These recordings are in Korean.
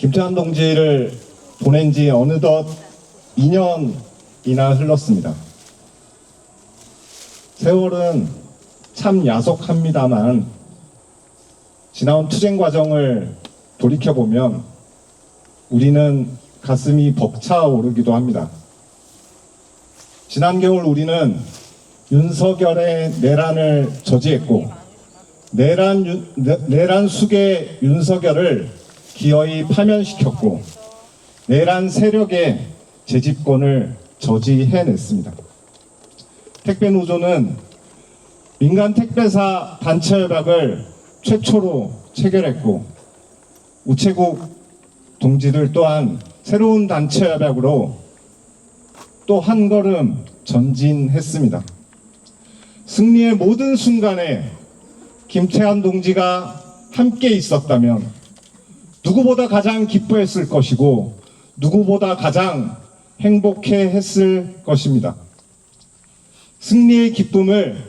김태환 동지를 보낸 지 어느덧 2년이나 흘렀습니다. 세월은 참 야속합니다만 지나온 투쟁 과정을 돌이켜보면 우리는 가슴이 벅차오르기도 합니다. 지난 겨울 우리는 윤석열의 내란을 저지했고 내란 숙의 윤석열을 기어이 파면시켰고 내란 세력의 재집권을 저지해냈습니다. 택배노조는 민간 택배사 단체 협약을 최초로 체결했고 우체국 동지들 또한 새로운 단체 협약으로 또 한 걸음 전진했습니다. 승리의 모든 순간에 김태환 동지가 함께 있었다면 누구보다 가장 기뻐했을 것이고 누구보다 가장 행복해했을 것입니다. 승리의 기쁨을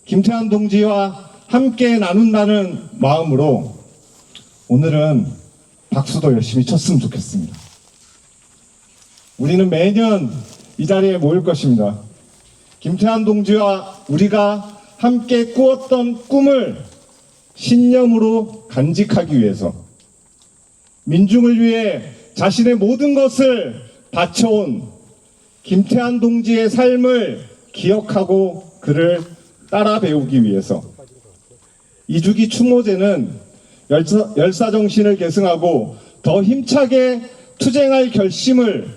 김태환 동지와 함께 나눈다는 마음으로 오늘은 박수도 열심히 쳤으면 좋겠습니다. 우리는 매년 이 자리에 모일 것입니다. 김태환 동지와 우리가 함께 꾸었던 꿈을 신념으로 간직하기 위해서 민중을 위해 자신의 모든 것을 바쳐온 김태환 동지의 삶을 기억하고 그를 따라 배우기 위해서 이주기 추모제는 열사정신을 계승하고 더 힘차게 투쟁할 결심을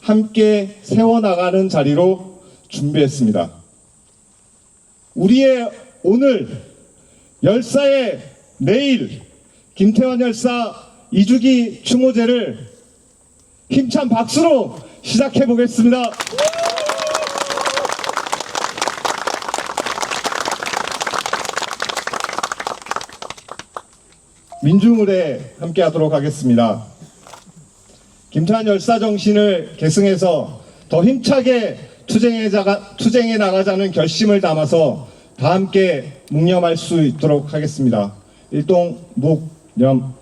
함께 세워나가는 자리로 준비했습니다. 우리의 오늘, 열사의 내일, 김태환 열사 이주기 추모제를 힘찬 박수로 시작해 보겠습니다. 민중의례 함께 하도록 하겠습니다. 김태환 열사 정신을 계승해서 더 힘차게 투쟁해 나가자는 결심을 담아서 다 함께 묵념할 수 있도록 하겠습니다. 일동 묵념.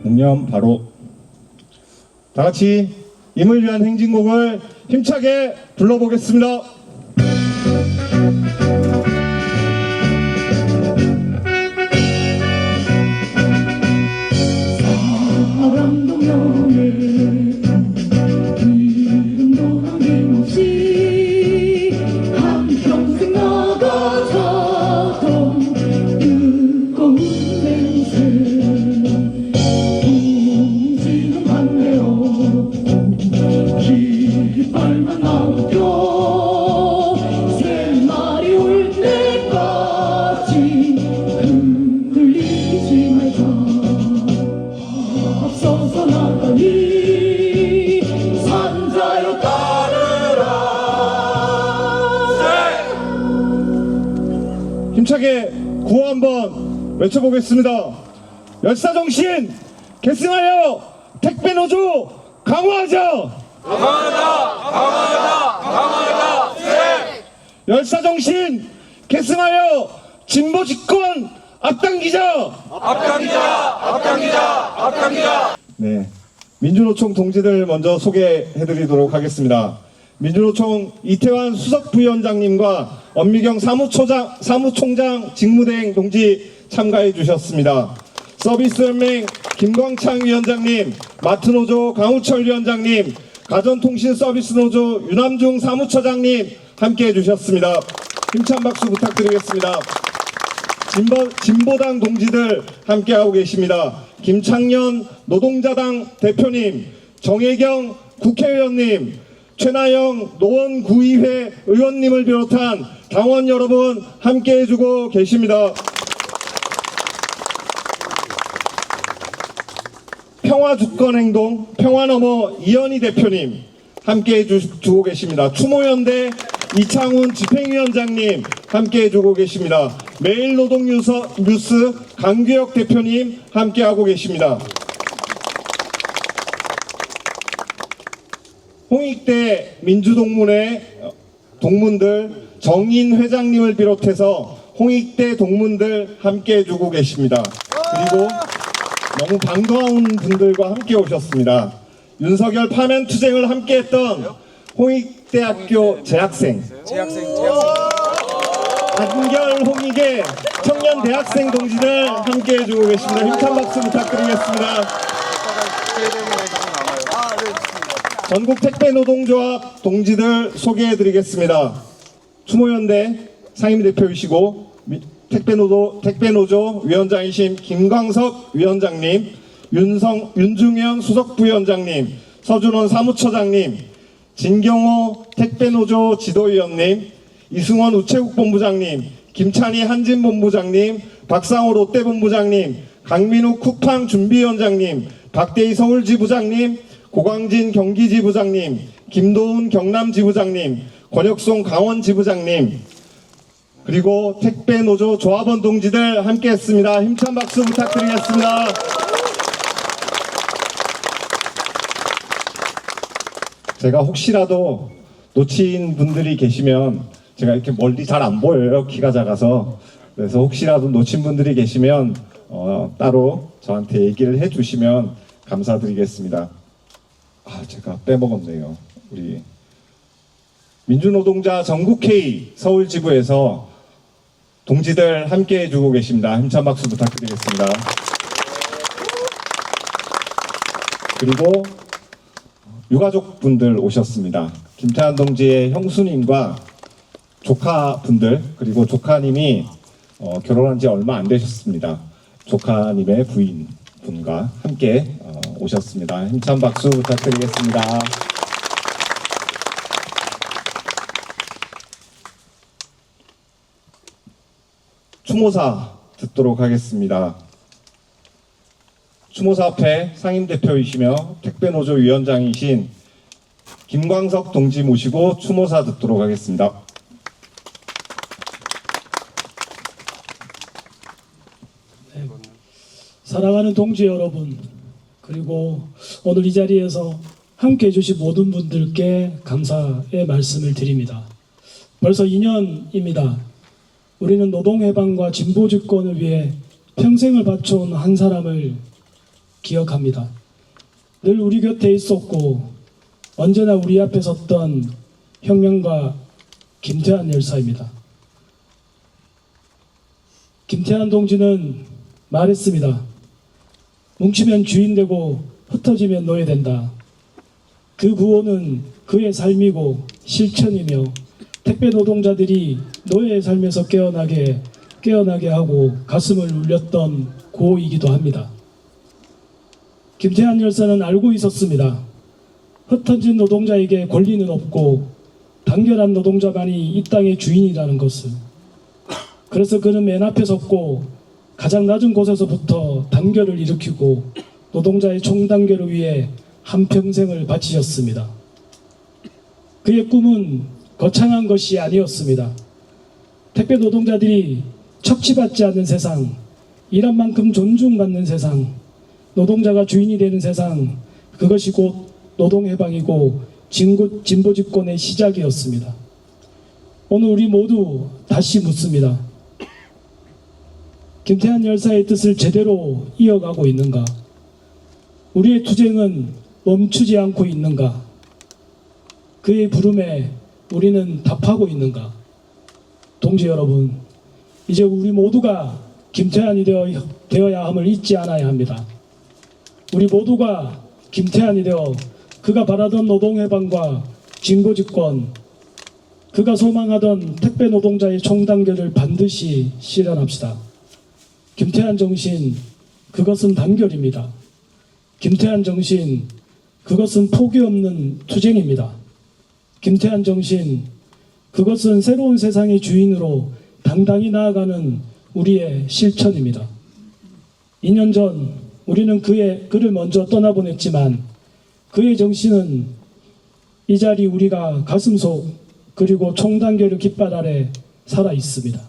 묵념 바로. 다 같이 임을 위한 행진곡을 힘차게 불러보겠습니다. 사랑도 명예 이름도 남김없이 한평생 나가자던 뜨거운 맹세 동지는 반대 없고 깃발만 남겨 새날이 올 때까지 흔들리지 말자. 앞서서 나가니 산자여 따르라. 힘차게 구호 한번 외쳐보겠습니다. 열사정신 계승하여 택배노조 강화하자. 열사정신 계승하여 진보 집권 앞당기자. 네, 민주노총 동지들 먼저 소개해드리도록 하겠습니다. 민주노총 이태환 수석부위원장님과 엄미경 사무총장 직무대행 동지 참가해 주셨습니다. 서비스연맹 김광창 위원장님, 마트노조 강우철 위원장님, 가전통신서비스노조 유남중 사무처장님 함께해 주셨습니다. 힘찬 박수 부탁드리겠습니다. 진보당 동지들 함께하고 계십니다. 김창년 노동자당 대표님, 정혜경 국회의원님, 최나영 노원구의회 의원님을 비롯한 당원 여러분 함께해주고 계십니다. 평화주권행동 평화너머 이현희 대표님, 함께해 주고 계십니다. 추모연대 이창훈 집행위원장님 함께해 주고 계십니다. 매일노동뉴스 강규혁 대표님 함께하고 계십니다. 홍익대 민주동문회 동문들 정인 회장님을 비롯해서 홍익대 동문들 함께해 주고 계십니다. 그리고 너무 반가운 분들과 함께 오셨습니다. 윤석열 파면 투쟁을 함께했던 홍익대학교 재학생 안결 홍익의 청년 대학생 동지들 함께해 주고 계십니다. 힘찬 박수 부탁드리겠습니다. 전국 택배노동조합 동지들 소개해 드리겠습니다. 추모연대 상임대표이시고 택배노조 위원장이신 김광석 위원장님, 윤중현 수석부위원장님, 서준원 사무처장님, 진경호 택배노조 지도위원님, 이승원 우체국본부장님, 김찬희 한진본부장님, 박상호 롯데본부장님, 강민우 쿠팡 준비위원장님, 박대희 서울지부장님, 고광진 경기지부장님, 김도훈 경남지부장님, 권혁송 강원지부장님, 그리고 택배노조 조합원 동지들 함께했습니다. 힘찬 박수 부탁드리겠습니다. 제가 혹시라도 놓친 분들이 계시면 제가 이렇게 멀리 잘 안 보여요. 키가 작아서. 그래서 혹시라도 놓친 분들이 계시면 따로 저한테 얘기를 해주시면 감사드리겠습니다. 제가 빼먹었네요. 우리 민주노동자 전국회의 서울지부에서 동지들 함께 해주고 계십니다. 힘찬 박수 부탁드리겠습니다. 그리고 유가족분들 오셨습니다. 김태환 동지의 형수님과 조카분들, 그리고 조카님이 결혼한 지 얼마 안 되셨습니다. 조카님의 부인분과 함께 오셨습니다. 힘찬 박수 부탁드리겠습니다. 추모사 듣도록 하겠습니다. 추모사 앞에 상임대표이시며 택배노조 위원장이신 김광석 동지 모시고 추모사 듣도록 하겠습니다. 사랑하는 동지 여러분, 그리고 오늘 이 자리에서 함께해 주신 모든 분들께 감사의 말씀을 드립니다. 벌써 2년입니다. 우리는 노동해방과 진보집권을 위해 평생을 바쳐온 한 사람을 기억합니다. 늘 우리 곁에 있었고 언제나 우리 앞에 섰던 혁명가 김태환 열사입니다. 김태환 동지는 말했습니다. 뭉치면 주인 되고 흩어지면 노예된다. 그 구호는 그의 삶이고 실천이며 택배 노동자들이 노예의 삶에서 깨어나게 하고 가슴을 울렸던 구호이기도 합니다. 김태환 열사는 알고 있었습니다. 흩어진 노동자에게 권리는 없고 단결한 노동자만이 이 땅의 주인이라는 것을. 그래서 그는 맨 앞에 섰고 가장 낮은 곳에서부터 단결을 일으키고 노동자의 총단결을 위해 한평생을 바치셨습니다. 그의 꿈은 거창한 것이 아니었습니다. 택배 노동자들이 척취받지 않는 세상, 일한 만큼 존중받는 세상, 노동자가 주인이 되는 세상, 그것이 곧 노동해방이고 진보집권의 시작이었습니다. 오늘 우리 모두 다시 묻습니다. 김태환 열사의 뜻을 제대로 이어가고 있는가? 우리의 투쟁은 멈추지 않고 있는가? 그의 부름에 우리는 답하고 있는가? 동지 여러분, 이제 우리 모두가 김태환이 되어야 함을 잊지 않아야 합니다. 우리 모두가 김태환이 되어 그가 바라던 노동해방과 진보집권, 그가 소망하던 택배 노동자의 총단결을 반드시 실현합시다. 김태환 정신, 그것은 단결입니다. 김태환 정신, 그것은 포기 없는 투쟁입니다. 김태환 정신, 그것은 새로운 세상의 주인으로 당당히 나아가는 우리의 실천입니다. 2년 전 우리는 그를 먼저 떠나보냈지만 그의 정신은 이 자리 우리가 가슴속 그리고 총단결의 깃발 아래 살아 있습니다.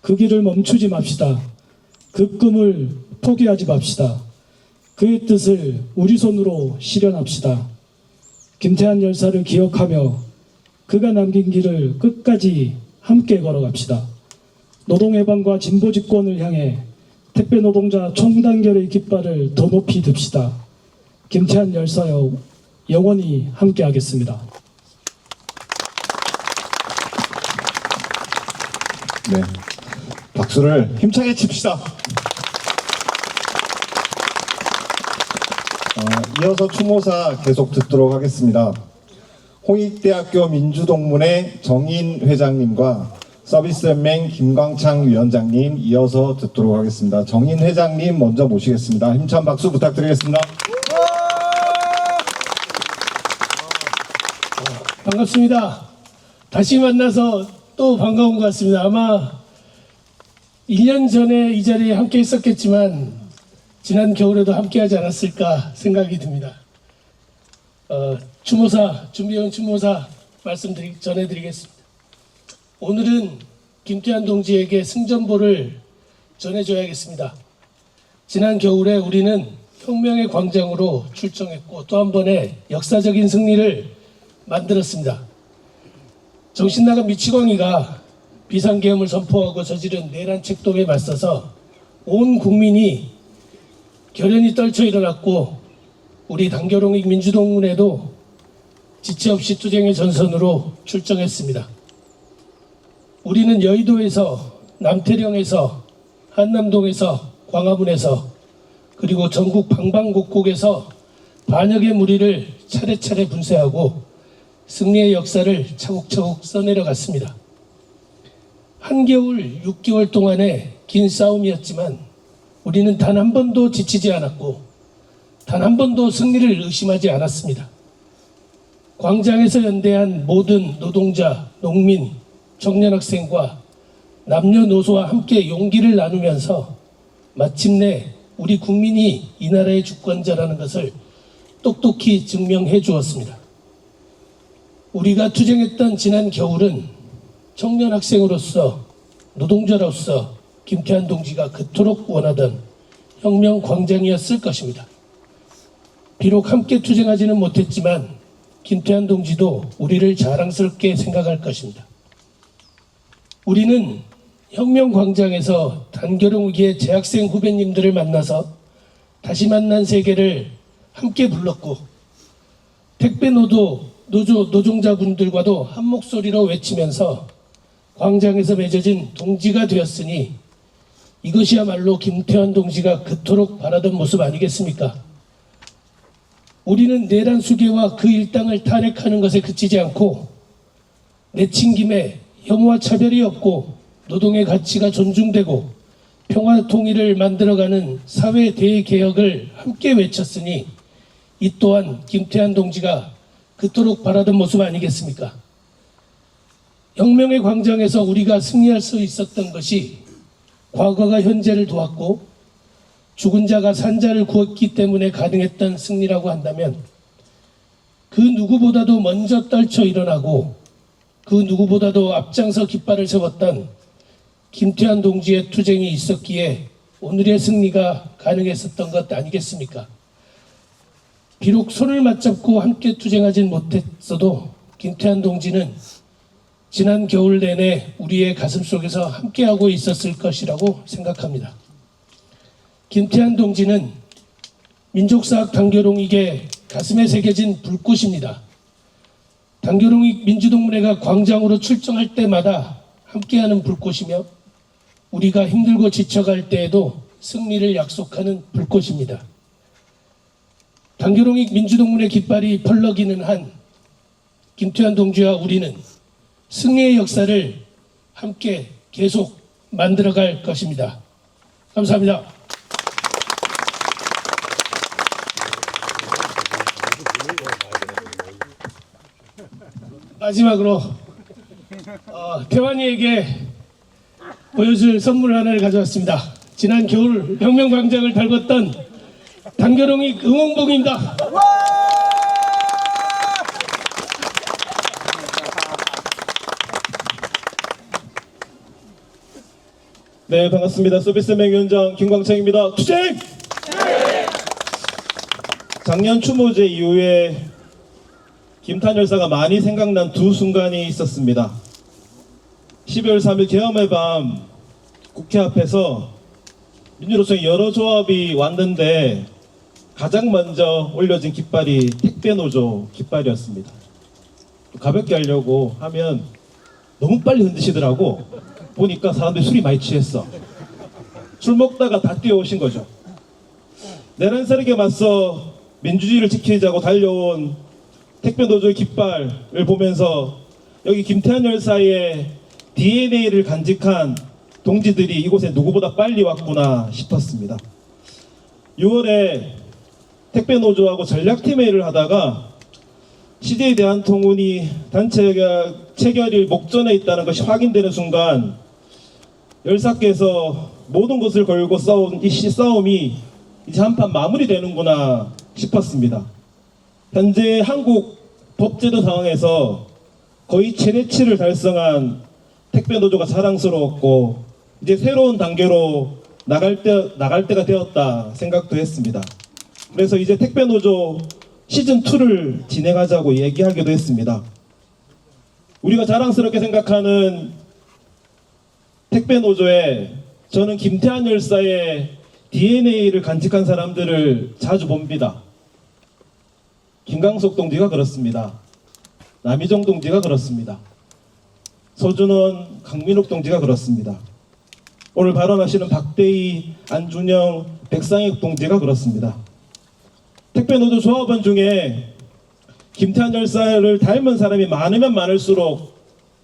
그 길을 멈추지 맙시다. 그 꿈을 포기하지 맙시다. 그의 뜻을 우리 손으로 실현합시다. 김태한 열사를 기억하며 그가 남긴 길을 끝까지 함께 걸어갑시다. 노동해방과 진보집권을 향해 택배 노동자 총단결의 깃발을 더 높이 듭시다. 김태한 열사여 영원히 함께하겠습니다. 네, 박수를 힘차게 칩시다. 이어서 추모사 계속 듣도록 하겠습니다. 홍익대학교 민주동문회 정인 회장님과 서비스연맹 김광창 위원장님 이어서 듣도록 하겠습니다. 정인 회장님 먼저 모시겠습니다. 힘찬 박수 부탁드리겠습니다. 반갑습니다. 다시 만나서 또 반가운 것 같습니다. 아마 1년 전에 이 자리에 함께 했었겠지만 지난 겨울에도 함께 하지 않았을까 생각이 듭니다. 준비해온 추모사 전해드리겠습니다. 오늘은 김태한 동지에게 승전보를 전해줘야겠습니다. 지난 겨울에 우리는 혁명의 광장으로 출정했고 또 한 번의 역사적인 승리를 만들었습니다. 정신나간 미치광이가 비상계엄을 선포하고 저지른 내란 책동에 맞서서 온 국민이 결연히 떨쳐 일어났고 우리 단결홍익 민주동문회도 지체 없이 투쟁의 전선으로 출정했습니다. 우리는 여의도에서, 남태령에서, 한남동에서, 광화문에서 그리고 전국 방방곡곡에서 반역의 무리를 차례차례 분쇄하고 승리의 역사를 차곡차곡 써내려갔습니다. 한겨울 6개월 동안의 긴 싸움이었지만 우리는 단 한 번도 지치지 않았고 단 한 번도 승리를 의심하지 않았습니다. 광장에서 연대한 모든 노동자, 농민, 청년학생과 남녀노소와 함께 용기를 나누면서 마침내 우리 국민이 이 나라의 주권자라는 것을 똑똑히 증명해 주었습니다. 우리가 투쟁했던 지난 겨울은 청년학생으로서 노동자로서 김태한 동지가 그토록 원하던 혁명 광장이었을 것입니다. 비록 함께 투쟁하지는 못했지만 김태한 동지도 우리를 자랑스럽게 생각할 것입니다. 우리는 혁명 광장에서 단결홍익의 재학생 후배님들을 만나서 다시 만난 세계를 함께 불렀고 택배 노동자분들과도 한 목소리로 외치면서 광장에서 맺어진 동지가 되었으니 이것이야말로 김태한 동지가 그토록 바라던 모습 아니겠습니까? 우리는 내란 수괴와 그 일당을 탄핵하는 것에 그치지 않고 내친김에 혐오와 차별이 없고 노동의 가치가 존중되고 평화 통일을 만들어가는 사회 대개혁을 함께 외쳤으니 이 또한 김태한 동지가 그토록 바라던 모습 아니겠습니까? 혁명의 광장에서 우리가 승리할 수 있었던 것이 과거가 현재를 도왔고 죽은 자가 산 자를 구했기 때문에 가능했던 승리라고 한다면 그 누구보다도 먼저 떨쳐 일어나고 그 누구보다도 앞장서 깃발을 세웠던 김태한 동지의 투쟁이 있었기에 오늘의 승리가 가능했었던 것 아니겠습니까? 비록 손을 맞잡고 함께 투쟁하진 못했어도 김태한 동지는 지난 겨울 내내 우리의 가슴속에서 함께하고 있었을 것이라고 생각합니다. 김태한 동지는 민족사학 단결홍익의 가슴에 새겨진 불꽃입니다. 단결홍익 민주동문회가 광장으로 출정할 때마다 함께하는 불꽃이며 우리가 힘들고 지쳐갈 때에도 승리를 약속하는 불꽃입니다. 단결홍익 민주동문회 깃발이 펄럭이는 한 김태한 동지와 우리는 승리의 역사를 함께 계속 만들어갈 것입니다. 감사합니다. 마지막으로 태환이에게 보여줄 선물 하나를 가져왔습니다. 지난 겨울 혁명광장을 달궜던 단결홍익 응원봉입니다. 네, 반갑습니다. 서비스명위원장 김광창입니다. 투쟁! 작년 추모제 이후에 김태환 열사가 많이 생각난 두 순간이 있었습니다. 12월 3일 계엄의 밤 국회 앞에서 민주노총 여러 조합이 왔는데 가장 먼저 올려진 깃발이 택배노조 깃발이었습니다. 가볍게 하려고 하면 너무 빨리 흔드시더라고. 보니까 사람들이 술이 많이 취했어. 술 먹다가 다 뛰어오신 거죠. 내란 세력에 맞서 민주주의를 지키자고 달려온 택배노조의 깃발을 보면서 여기 김태환 열사의 DNA를 간직한 동지들이 이곳에 누구보다 빨리 왔구나 싶었습니다. 6월에 택배노조하고 전략팀회의를 하다가 CJ 대한통운이 단체 체결일 목전에 있다는 것이 확인되는 순간 열사께서 모든 것을 걸고 싸운 이 싸움이 이제 한판 마무리되는구나 싶었습니다. 현재 한국 법제도 상황에서 거의 최대치를 달성한 택배노조가 자랑스러웠고 이제 새로운 단계로 나갈 때가 되었다 생각도 했습니다. 그래서 이제 택배노조 시즌2를 진행하자고 얘기하기도 했습니다. 우리가 자랑스럽게 생각하는 택배노조에 저는 김태환 열사의 DNA를 간직한 사람들을 자주 봅니다. 김광석 동지가 그렇습니다. 남희정 동지가 그렇습니다. 서준원, 강민욱 동지가 그렇습니다. 오늘 발언하시는 박대희, 안준영, 백상익 동지가 그렇습니다. 택배노조 조합원 중에 김태환 열사를 닮은 사람이 많으면 많을수록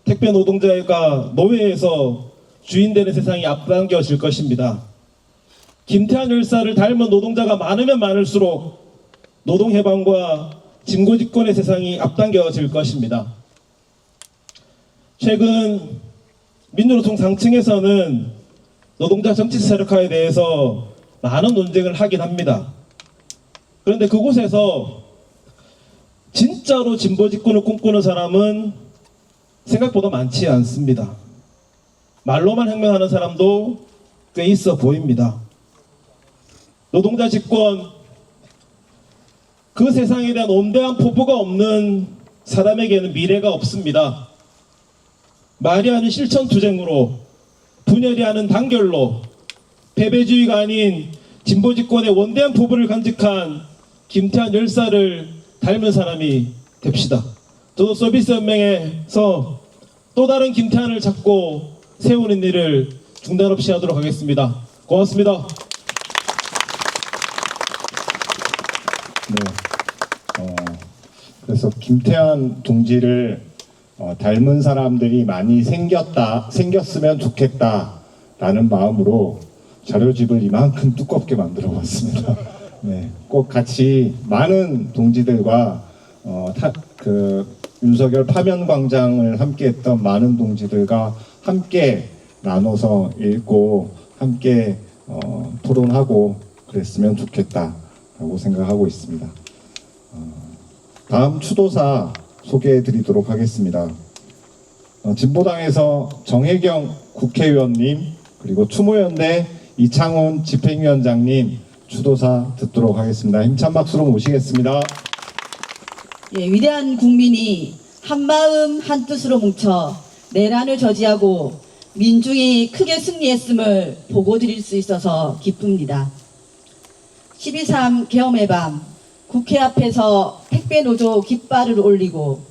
택배 노동자가 노예에서 주인되는 세상이 앞당겨질 것입니다. 김태환 열사를 닮은 노동자가 많으면 많을수록 노동해방과 진고집권의 세상이 앞당겨질 것입니다. 최근 민주노총 상층에서는 노동자 정치 세력화에 대해서 많은 논쟁을 하긴 합니다. 그런데 그곳에서 진짜로 진보집권을 꿈꾸는 사람은 생각보다 많지 않습니다. 말로만 행동하는 사람도 꽤 있어 보입니다. 노동자 집권, 그 세상에 대한 온대한 포부가 없는 사람에게는 미래가 없습니다. 말이 하는 실천투쟁으로, 분열이 하는 단결로, 패배주의가 아닌 진보집권의 원대한 포부를 간직한 김태환 열사를 닮은 사람이 됩시다. 저도 서비스연맹에서 또 다른 김태환을 찾고 세우는 일을 중단 없이 하도록 하겠습니다. 고맙습니다. 네. 그래서 김태환 동지를 닮은 사람들이 많이 생겼으면 좋겠다라는 마음으로 자료집을 이만큼 두껍게 만들어 봤습니다. 네, 꼭 같이 많은 동지들과 윤석열 파면광장을 함께했던 많은 동지들과 함께 나눠서 읽고 함께 토론하고 그랬으면 좋겠다라고 생각하고 있습니다. 다음 추도사 소개해드리도록 하겠습니다. 진보당에서 정혜경 국회의원님 그리고 추모연대 이창훈 집행위원장님 추도사 듣도록 하겠습니다. 힘찬 박수로 모시겠습니다. 예, 위대한 국민이 한마음 한뜻으로 뭉쳐 내란을 저지하고 민중이 크게 승리했음을 보고드릴 수 있어서 기쁩니다. 12.3 계엄의 밤 국회 앞에서 택배노조 깃발을 올리고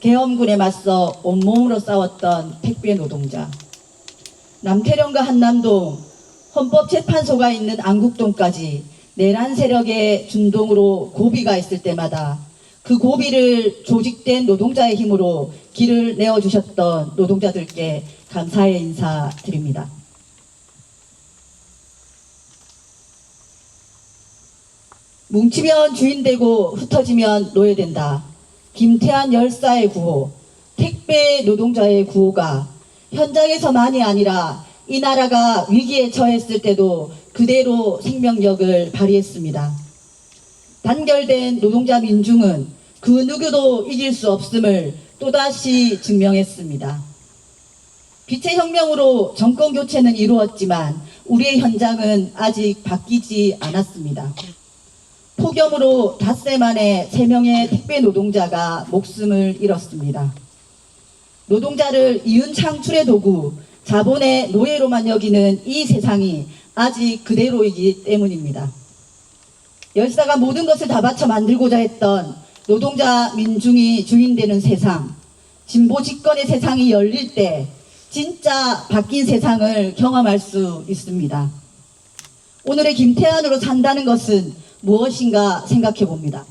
계엄군에 맞서 온몸으로 싸웠던 택배노동자, 남태령과 한남동, 헌법재판소가 있는 안국동까지 내란 세력의 준동으로 고비가 있을 때마다 그 고비를 조직된 노동자의 힘으로 길을 내어주셨던 노동자들께 감사의 인사드립니다. 뭉치면 주인되고 흩어지면 노예된다. 김태환 열사의 구호, 택배 노동자의 구호가 현장에서만이 아니라 이 나라가 위기에 처했을 때도 그대로 생명력을 발휘했습니다. 단결된 노동자 민중은 그 누구도 이길 수 없음을 또다시 증명했습니다. 빛의 혁명으로 정권 교체는 이루어졌지만 우리의 현장은 아직 바뀌지 않았습니다. 폭염으로 닷새 만에 3명의 택배 노동자가 목숨을 잃었습니다. 노동자를 이윤 창출의 도구, 자본의 노예로만 여기는 이 세상이 아직 그대로이기 때문입니다. 열사가 모든 것을 다 바쳐 만들고자 했던 노동자 민중이 주인되는 세상, 진보 집권의 세상이 열릴 때 진짜 바뀐 세상을 경험할 수 있습니다. 오늘의 김태환으로 산다는 것은 무엇인가 생각해 봅니다.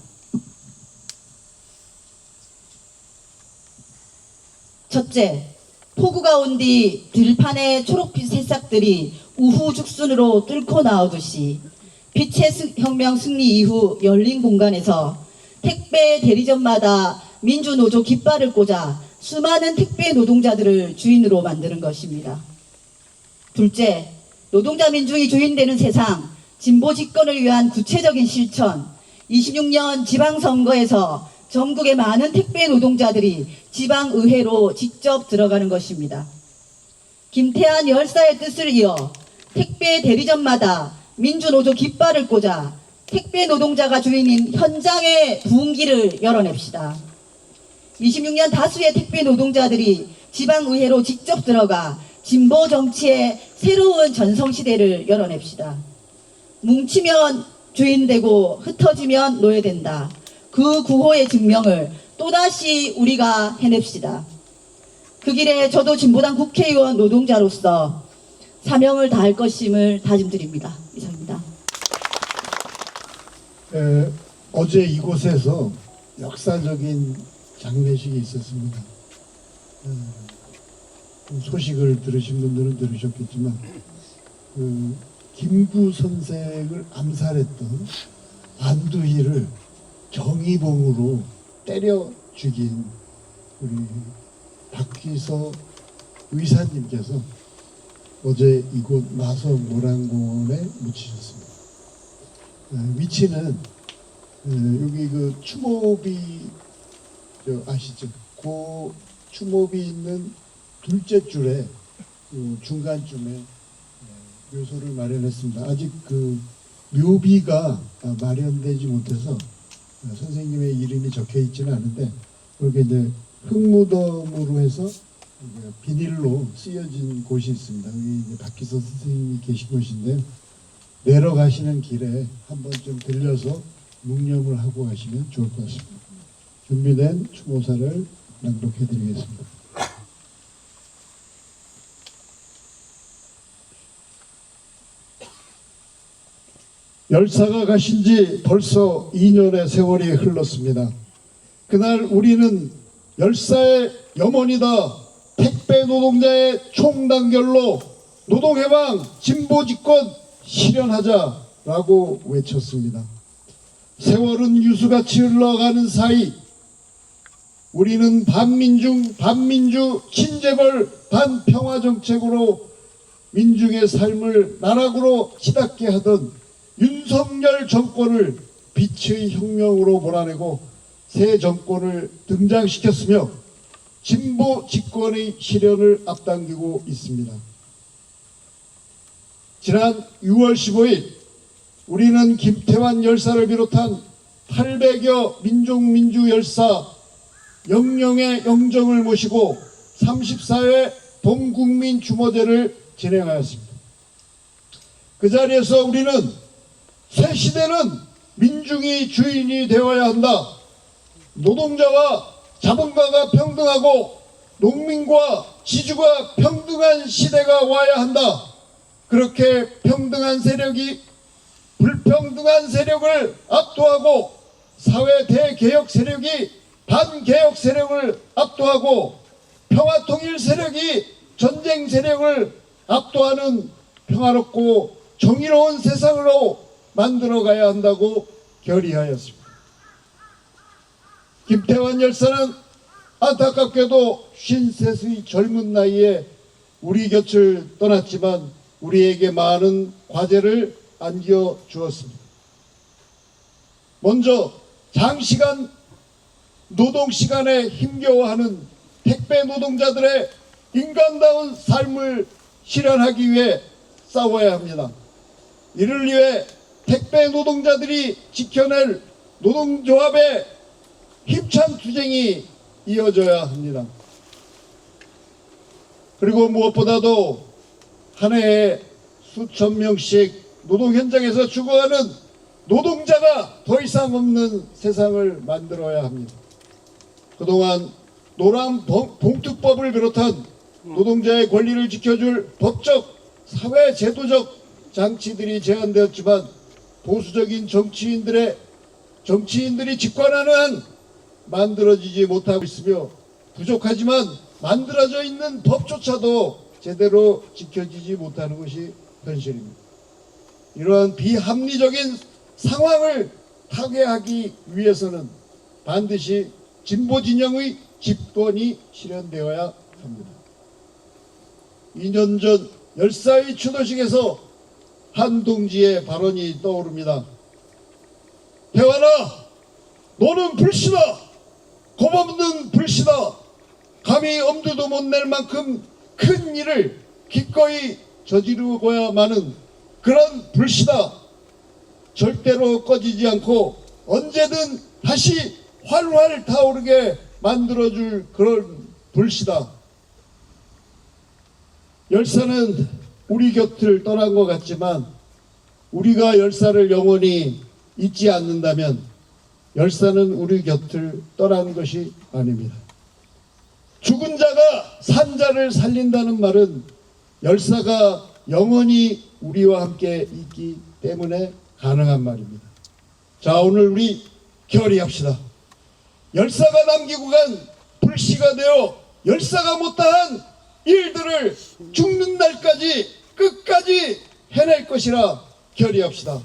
첫째, 폭우가 온 뒤 들판의 초록빛 새싹들이 우후죽순으로 뚫고 나오듯이 빛의 혁명 승리 이후 열린 공간에서 택배 대리점마다 민주노조 깃발을 꽂아 수많은 택배 노동자들을 주인으로 만드는 것입니다. 둘째, 노동자 민중이 주인되는 세상, 진보 집권을 위한 구체적인 실천, 26년 지방선거에서 전국의 많은 택배 노동자들이 지방의회로 직접 들어가는 것입니다. 김태환 열사의 뜻을 이어 택배 대리점마다 민주노조 깃발을 꽂아 택배 노동자가 주인인 현장의 부흥기를 열어냅시다. 26년 다수의 택배 노동자들이 지방의회로 직접 들어가 진보 정치의 새로운 전성시대를 열어냅시다. 뭉치면 주인되고 흩어지면 노예된다. 그 구호의 증명을 또다시 우리가 해냅시다. 그 길에 저도 진보당 국회의원 노동자로서 사명을 다할 것임을 다짐드립니다. 이상입니다. 어제 이곳에서 역사적인 장례식이 있었습니다. 소식을 들으신 분들은 들으셨겠지만 김구 선생을 암살했던 안두희를 정의봉으로 때려 죽인 우리 박기서 의사님께서 어제 이곳 마성 모란공원에 묻히셨습니다. 위치는 여기 그 추모비 아시죠? 그 추모비 있는 둘째 줄에 중간쯤에 묘소를 마련했습니다. 아직 그 묘비가 마련되지 못해서 선생님의 이름이 적혀 있지는 않은데 그렇게 이제 흙무덤으로 해서 비닐로 쓰여진 곳이 있습니다. 여기 이제 박기서 선생님이 계신 곳인데 내려가시는 길에 한번 좀 들려서 묵념을 하고 가시면 좋을 것 같습니다. 준비된 추모사를 낭독해드리겠습니다. 열사가 가신 지 벌써 2년의 세월이 흘렀습니다. 그날 우리는 열사의 염원이다. 택배 노동자의 총단결로 노동해방 진보집권 실현하자라고 외쳤습니다. 세월은 유수같이 흘러가는 사이 우리는 반민주 친재벌 반평화정책으로 민중의 삶을 나락으로 치닫게 하던 윤석열 정권을 빛의 혁명으로 몰아내고 새 정권을 등장시켰으며 진보 집권의 실현을 앞당기고 있습니다. 지난 6월 15일 우리는 김태환 열사를 비롯한 800여 민족 열사 영령의 영정을 모시고 34회 동국민 추모제를 진행하였습니다. 그 자리에서 우리는 새 시대는 민중이 주인이 되어야 한다. 노동자와 자본가가 평등하고 농민과 지주가 평등한 시대가 와야 한다. 그렇게 평등한 세력이 불평등한 세력을 압도하고 사회 대개혁 세력이 반개혁 세력을 압도하고 평화통일 세력이 전쟁 세력을 압도하는 평화롭고 정의로운 세상으로 만들어가야 한다고 결의하였습니다. 김태환 열사는 안타깝게도 53의 젊은 나이에 우리 곁을 떠났지만 우리에게 많은 과제를 안겨주었습니다. 먼저 장시간 노동시간에 힘겨워하는 택배 노동자들의 인간다운 삶을 실현하기 위해 싸워야 합니다. 이를 위해 택배 노동자들이 지켜낼 노동조합의 힘찬 투쟁이 이어져야 합니다. 그리고 무엇보다도 한 해에 수천 명씩 노동 현장에서 죽어가는 노동자가 더 이상 없는 세상을 만들어야 합니다. 그동안 노란 봉투법을 비롯한 노동자의 권리를 지켜줄 법적, 사회 제도적 장치들이 제한되었지만 보수적인 정치인들이 집권하는 한 만들어지지 못하고 있으며 부족하지만 만들어져 있는 법조차도 제대로 지켜지지 못하는 것이 현실입니다. 이러한 비합리적인 상황을 타개하기 위해서는 반드시 진보 진영의 집권이 실현되어야 합니다. 2년 전 열사의 추도식에서 한 동지의 발언이 떠오릅니다. 대환아, 너는 불씨다. 겁없는 불씨다. 감히 엄두도 못 낼 만큼 큰 일을 기꺼이 저지르고야만은 그런 불씨다. 절대로 꺼지지 않고 언제든 다시 활활 타오르게 만들어줄 그런 불씨다. 열사는 우리 곁을 떠난 것 같지만 우리가 열사를 영원히 잊지 않는다면 열사는 우리 곁을 떠난 것이 아닙니다. 죽은 자가 산 자를 살린다는 말은 열사가 영원히 우리와 함께 있기 때문에 가능한 말입니다. 자, 오늘 우리 결의합시다. 열사가 남기고 간 불씨가 되어 열사가 못다한 일들을 죽는 날까지 끝까지 해낼 것이라 결의합시다.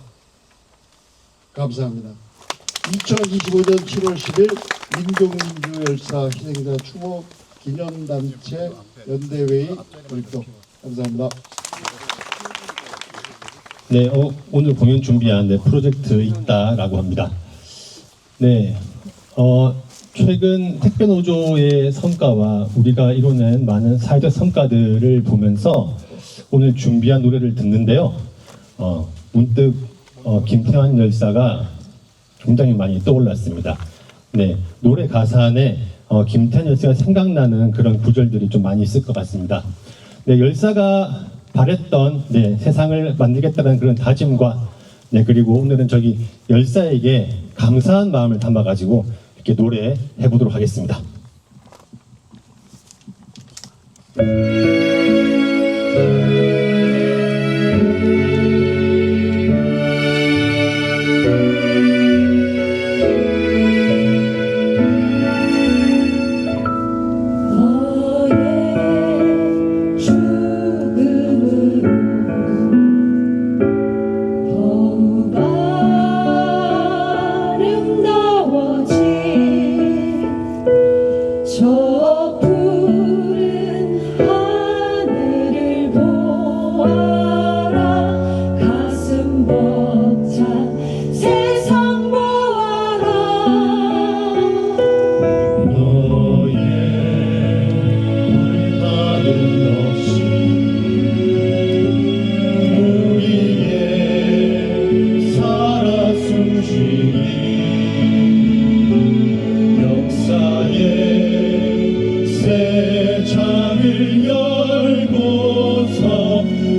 감사합니다. 2025년 7월 10일 민족민주열사 희생자 추모 기념단체 연대회의 발표. 감사합니다. 네, 오늘 공연 준비한 프로젝트 있다라고 합니다. 네, 최근 택배 노조의 성과와 우리가 이뤄낸 많은 사회적 성과들을 보면서 오늘 준비한 노래를 듣는데요. 문득 김태환 열사가 굉장히 많이 떠올랐습니다. 네, 노래 가사 안에 김태환 열사가 생각나는 그런 구절들이 좀 많이 있을 것 같습니다. 네, 열사가 바랬던 세상을 만들겠다는 그런 다짐과 그리고 오늘은 저기 열사에게 감사한 마음을 담아가지고 이렇게 노래해 보도록 하겠습니다. 너의 죽음으로 더욱 아름다워진 저 푸른 하늘을 보아라. 가슴 벅찬 세상 보아라. 너의 불타는 없이 우리의 살아 숨쉬는 역사의 새 창을 열고서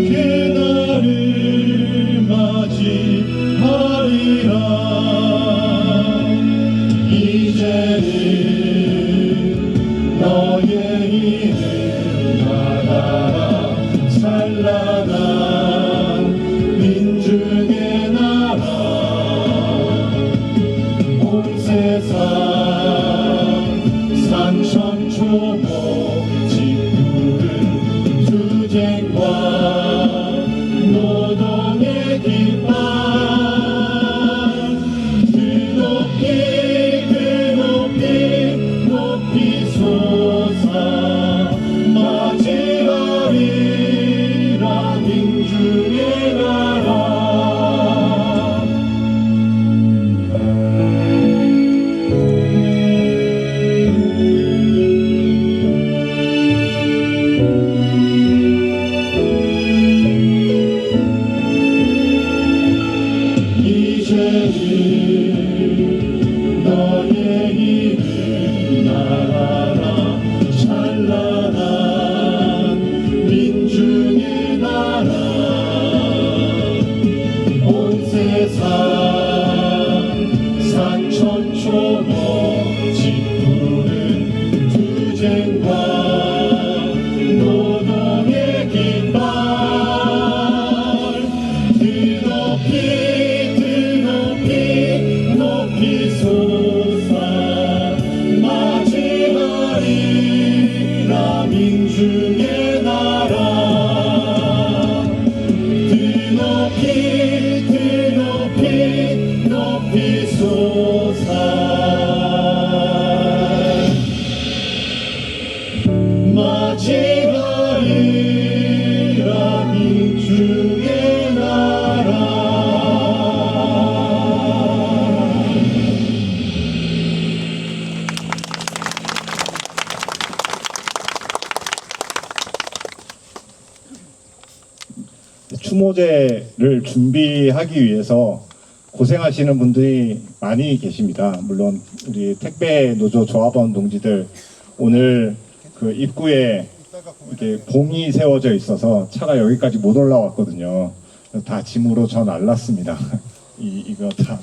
그날을 맞이하리라. 이제는 너의 이름 나가라. 찬란한 민중의 나라. 온 세상 산천초목 짓푸른 투쟁과 노동의 깃발 그 높이 솟아 맞이하리라. 민중 맞이하리라 민중의 나라. 추모제를 준비하기 위해서 고생하시는 분들이 많이 계십니다. 물론 우리 택배 노조 조합원 동지들 오늘 그 입구에 이렇게 봉이 세워져 있어서 차가 여기까지 못 올라왔거든요. 다 짐으로 저 날랐습니다. 이거 다.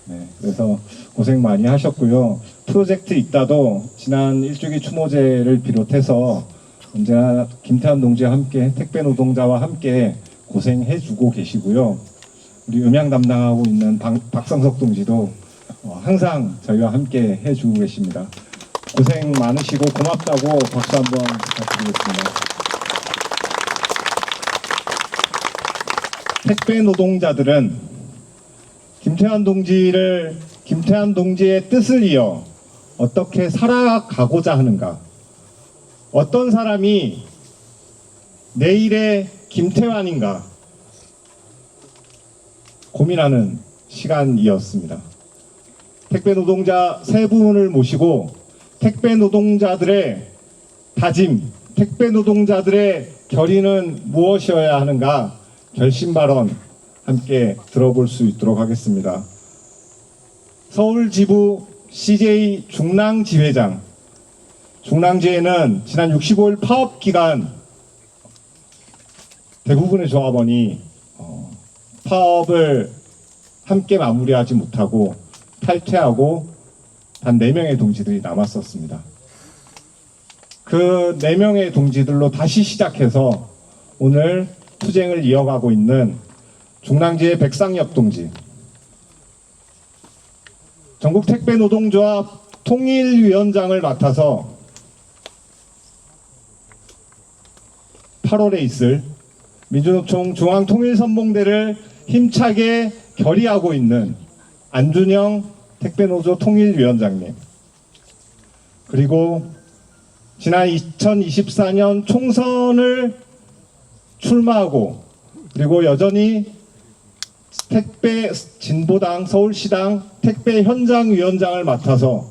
네, 그래서 고생 많이 하셨고요. 프로젝트 있다도 지난 일주기 추모제를 비롯해서 언제나 김태환 동지와 함께 택배 노동자와 함께 고생해주고 계시고요. 우리 음향 담당하고 있는 박성석 동지도 항상 저희와 함께 해주고 계십니다. 고생 많으시고 고맙다고 박수 한번 부탁드리겠습니다. 택배 노동자들은 김태환 동지의 뜻을 이어 어떻게 살아가고자 하는가? 어떤 사람이 내일의 김태환인가? 고민하는 시간이었습니다. 택배 노동자 세 분을 모시고 택배 노동자들의 다짐, 택배 노동자들의 결의는 무엇이어야 하는가 결심 발언 함께 들어볼 수 있도록 하겠습니다. 서울지부 CJ 중랑지회장, 중랑지회는 지난 65일 파업 기간 대부분의 조합원이 파업을 함께 마무리하지 못하고 탈퇴하고 단 4명의 동지들이 남았었습니다. 그 4명의 동지들로 다시 시작해서 오늘 투쟁을 이어가고 있는 중랑지의 백상엽 동지, 전국택배노동조합 통일위원장을 맡아서 8월에 있을 민주노총 중앙통일선봉대를 힘차게 결의하고 있는 안준영 택배노조 통일위원장님, 그리고 지난 2024년 총선을 출마하고 그리고 여전히 택배 진보당 서울시당 택배 현장위원장을 맡아서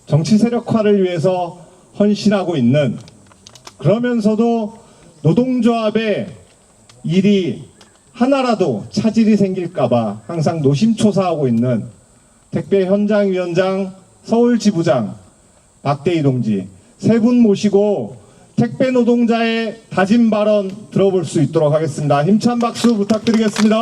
정치 세력화를 위해서 헌신하고 있는, 그러면서도 노동조합의 일이 하나라도 차질이 생길까봐 항상 노심초사하고 있는 택배 현장위원장 서울지부장 박대희 동지 세 분 모시고 택배 노동자의 다짐 발언 들어볼 수 있도록 하겠습니다. 힘찬 박수 부탁드리겠습니다.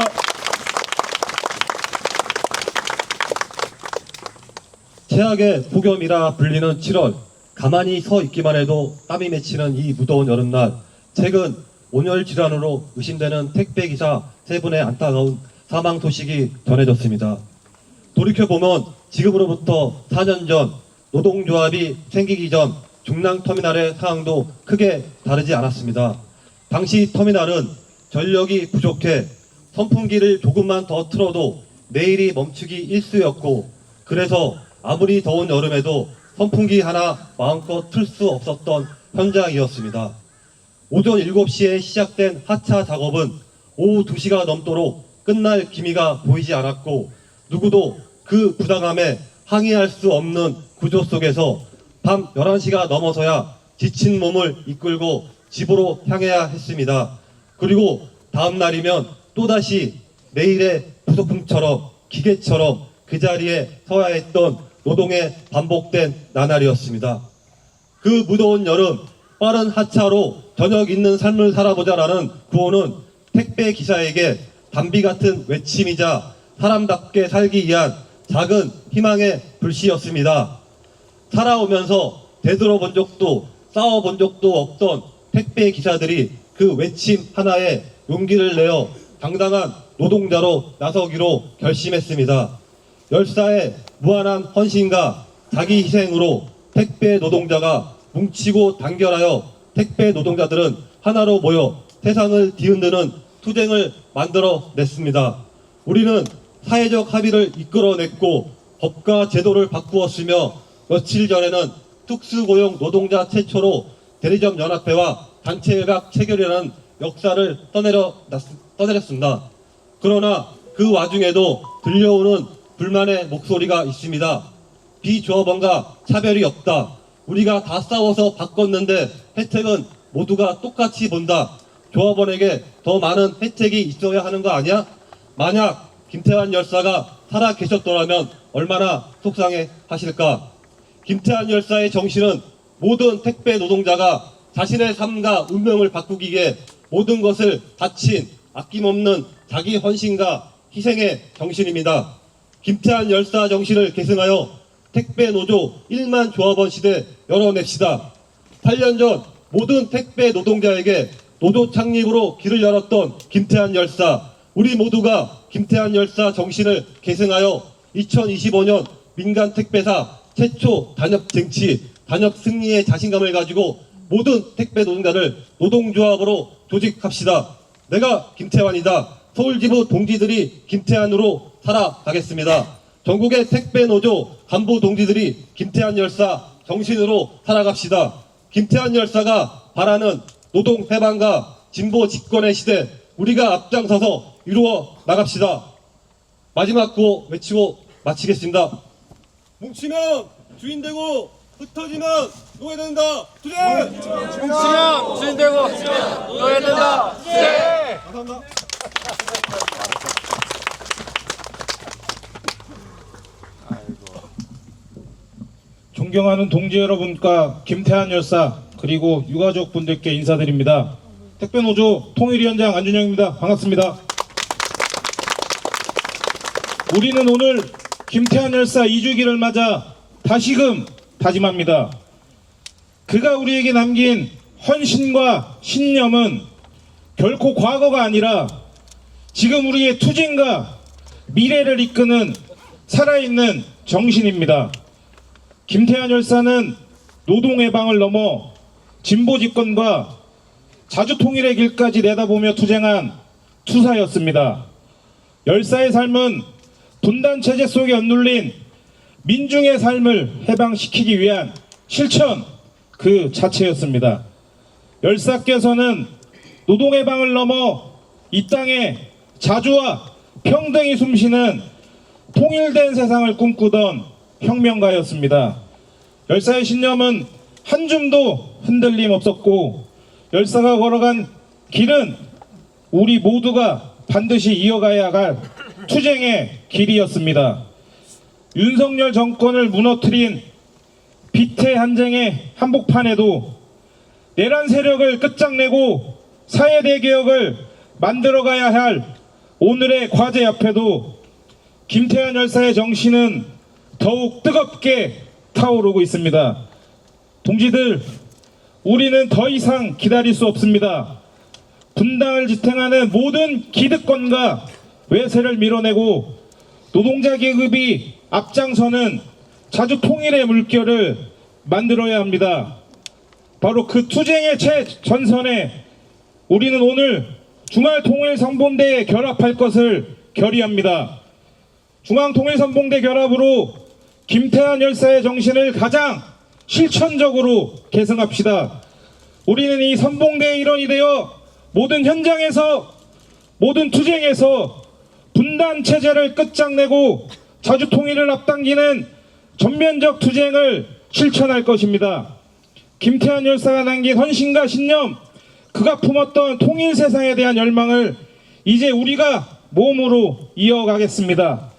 최악의 폭염이라 불리는 7월, 가만히 서 있기만 해도 땀이 맺히는 이 무더운 여름날, 최근 온열 질환으로 의심되는 택배기사 3분의 안타까운 사망 소식이 전해졌습니다. 돌이켜보면 지금으로부터 4년 전 노동조합이 생기기 전 중랑터미널의 상황도 크게 다르지 않았습니다. 당시 터미널은 전력이 부족해 선풍기를 조금만 더 틀어도 내일이 멈추기 일쑤였고, 그래서 아무리 더운 여름에도 선풍기 하나 마음껏 틀 수 없었던 현장이었습니다. 오전 7시에 시작된 하차 작업은 오후 2시가 넘도록 끝날 기미가 보이지 않았고, 누구도 그 부당함에 항의할 수 없는 구조 속에서 밤 11시가 넘어서야 지친 몸을 이끌고 집으로 향해야 했습니다. 그리고 다음 날이면 또다시 내일의 부속품처럼 기계처럼 그 자리에 서야 했던 노동의 반복된 나날이었습니다. 그 무더운 여름, 빠른 하차로 저녁 있는 삶을 살아보자라는 구호는 택배 기사에게 담비 같은 외침이자 사람답게 살기 위한 작은 희망의 불씨였습니다. 살아오면서 되돌아본 적도 싸워본 적도 없던 택배 기사들이 그 외침 하나에 용기를 내어 당당한 노동자로 나서기로 결심했습니다. 열사의 무한한 헌신과 자기 희생으로 택배 노동자가 뭉치고 단결하여 택배 노동자들은 하나로 모여 세상을 뒤흔드는 투쟁을 만들어냈습니다. 우리는 사회적 합의를 이끌어냈고 법과 제도를 바꾸었으며 며칠 전에는 특수고용 노동자 최초로 대리점 연합회와 단체협약 체결이라는 역사를 떠내렸습니다. 그러나 그 와중에도 들려오는 불만의 목소리가 있습니다. 비조합원과 차별이 없다. 우리가 다 싸워서 바꿨는데 혜택은 모두가 똑같이 본다. 조합원에게 더 많은 혜택이 있어야 하는 거 아니야? 만약 김태환 열사가 살아 계셨더라면 얼마나 속상해 하실까? 김태환 열사의 정신은 모든 택배 노동자가 자신의 삶과 운명을 바꾸기 위해 모든 것을 바친 아낌없는 자기 헌신과 희생의 정신입니다. 김태환 열사 정신을 계승하여 택배 노조 1만 조합원 시대 열어냅시다. 8년 전 모든 택배 노동자에게 노조 창립으로 길을 열었던 김태환 열사, 우리 모두가 김태환 열사 정신을 계승하여 2025년 민간 택배사 최초 단협 쟁취, 단협 승리의 자신감을 가지고 모든 택배 노동자를 노동조합으로 조직합시다. 내가 김태환이다. 서울지부 동지들이 김태환으로 살아가겠습니다. 전국의 택배 노조 간부 동지들이 김태환 열사 정신으로 살아갑시다. 김태환 열사가 바라는 노동 해방과 진보 집권의 시대, 우리가 앞장서서 이루어 나갑시다. 마지막 구호 외치고 마치겠습니다. 뭉치면 주인 되고 흩어지면 노예된다. 투쟁! 뭉치면 주인 되고 노예된다. 네. 감사합니다. 존경하는 동지 여러분과 김태환 열사 그리고 유가족 분들께 인사드립니다. 택배노조 통일위원장 안준영입니다. 반갑습니다. 우리는 오늘 김태환 열사 2주기를 맞아 다시금 다짐합니다. 그가 우리에게 남긴 헌신과 신념은 결코 과거가 아니라 지금 우리의 투쟁과 미래를 이끄는 살아있는 정신입니다. 김태환 열사는 노동해방을 넘어 진보집권과 자주통일의 길까지 내다보며 투쟁한 투사였습니다. 열사의 삶은 분단체제 속에 엇눌린 민중의 삶을 해방시키기 위한 실천 그 자체였습니다. 열사께서는 노동해방을 넘어 이 땅에 자주와 평등이 숨쉬는 통일된 세상을 꿈꾸던 혁명가였습니다. 열사의 신념은 한 줌도 흔들림 없었고 열사가 걸어간 길은 우리 모두가 반드시 이어가야 할 투쟁의 길이었습니다. 윤석열 정권을 무너뜨린 비태 한쟁의 한복판에도 내란 세력을 끝장내고 사회대 개혁을 만들어가야 할 오늘의 과제 앞에도 김태환 열사의 정신은 더욱 뜨겁게 타오르고 있습니다. 동지들, 우리는 더 이상 기다릴 수 없습니다. 분당을 지탱하는 모든 기득권과 외세를 밀어내고 노동자 계급이 앞장서는 자주 통일의 물결을 만들어야 합니다. 바로 그 투쟁의 최전선에 우리는 오늘 중앙통일선봉대에 결합할 것을 결의합니다. 중앙통일선봉대 결합으로 김태환 열사의 정신을 가장 실천적으로 계승합시다. 우리는 이 선봉대의 일원이 되어 모든 현장에서 모든 투쟁에서 분단 체제를 끝장내고 자주 통일을 앞당기는 전면적 투쟁을 실천할 것입니다. 김태환 열사가 남긴 헌신과 신념, 그가 품었던 통일 세상에 대한 열망을 이제 우리가 몸으로 이어가겠습니다.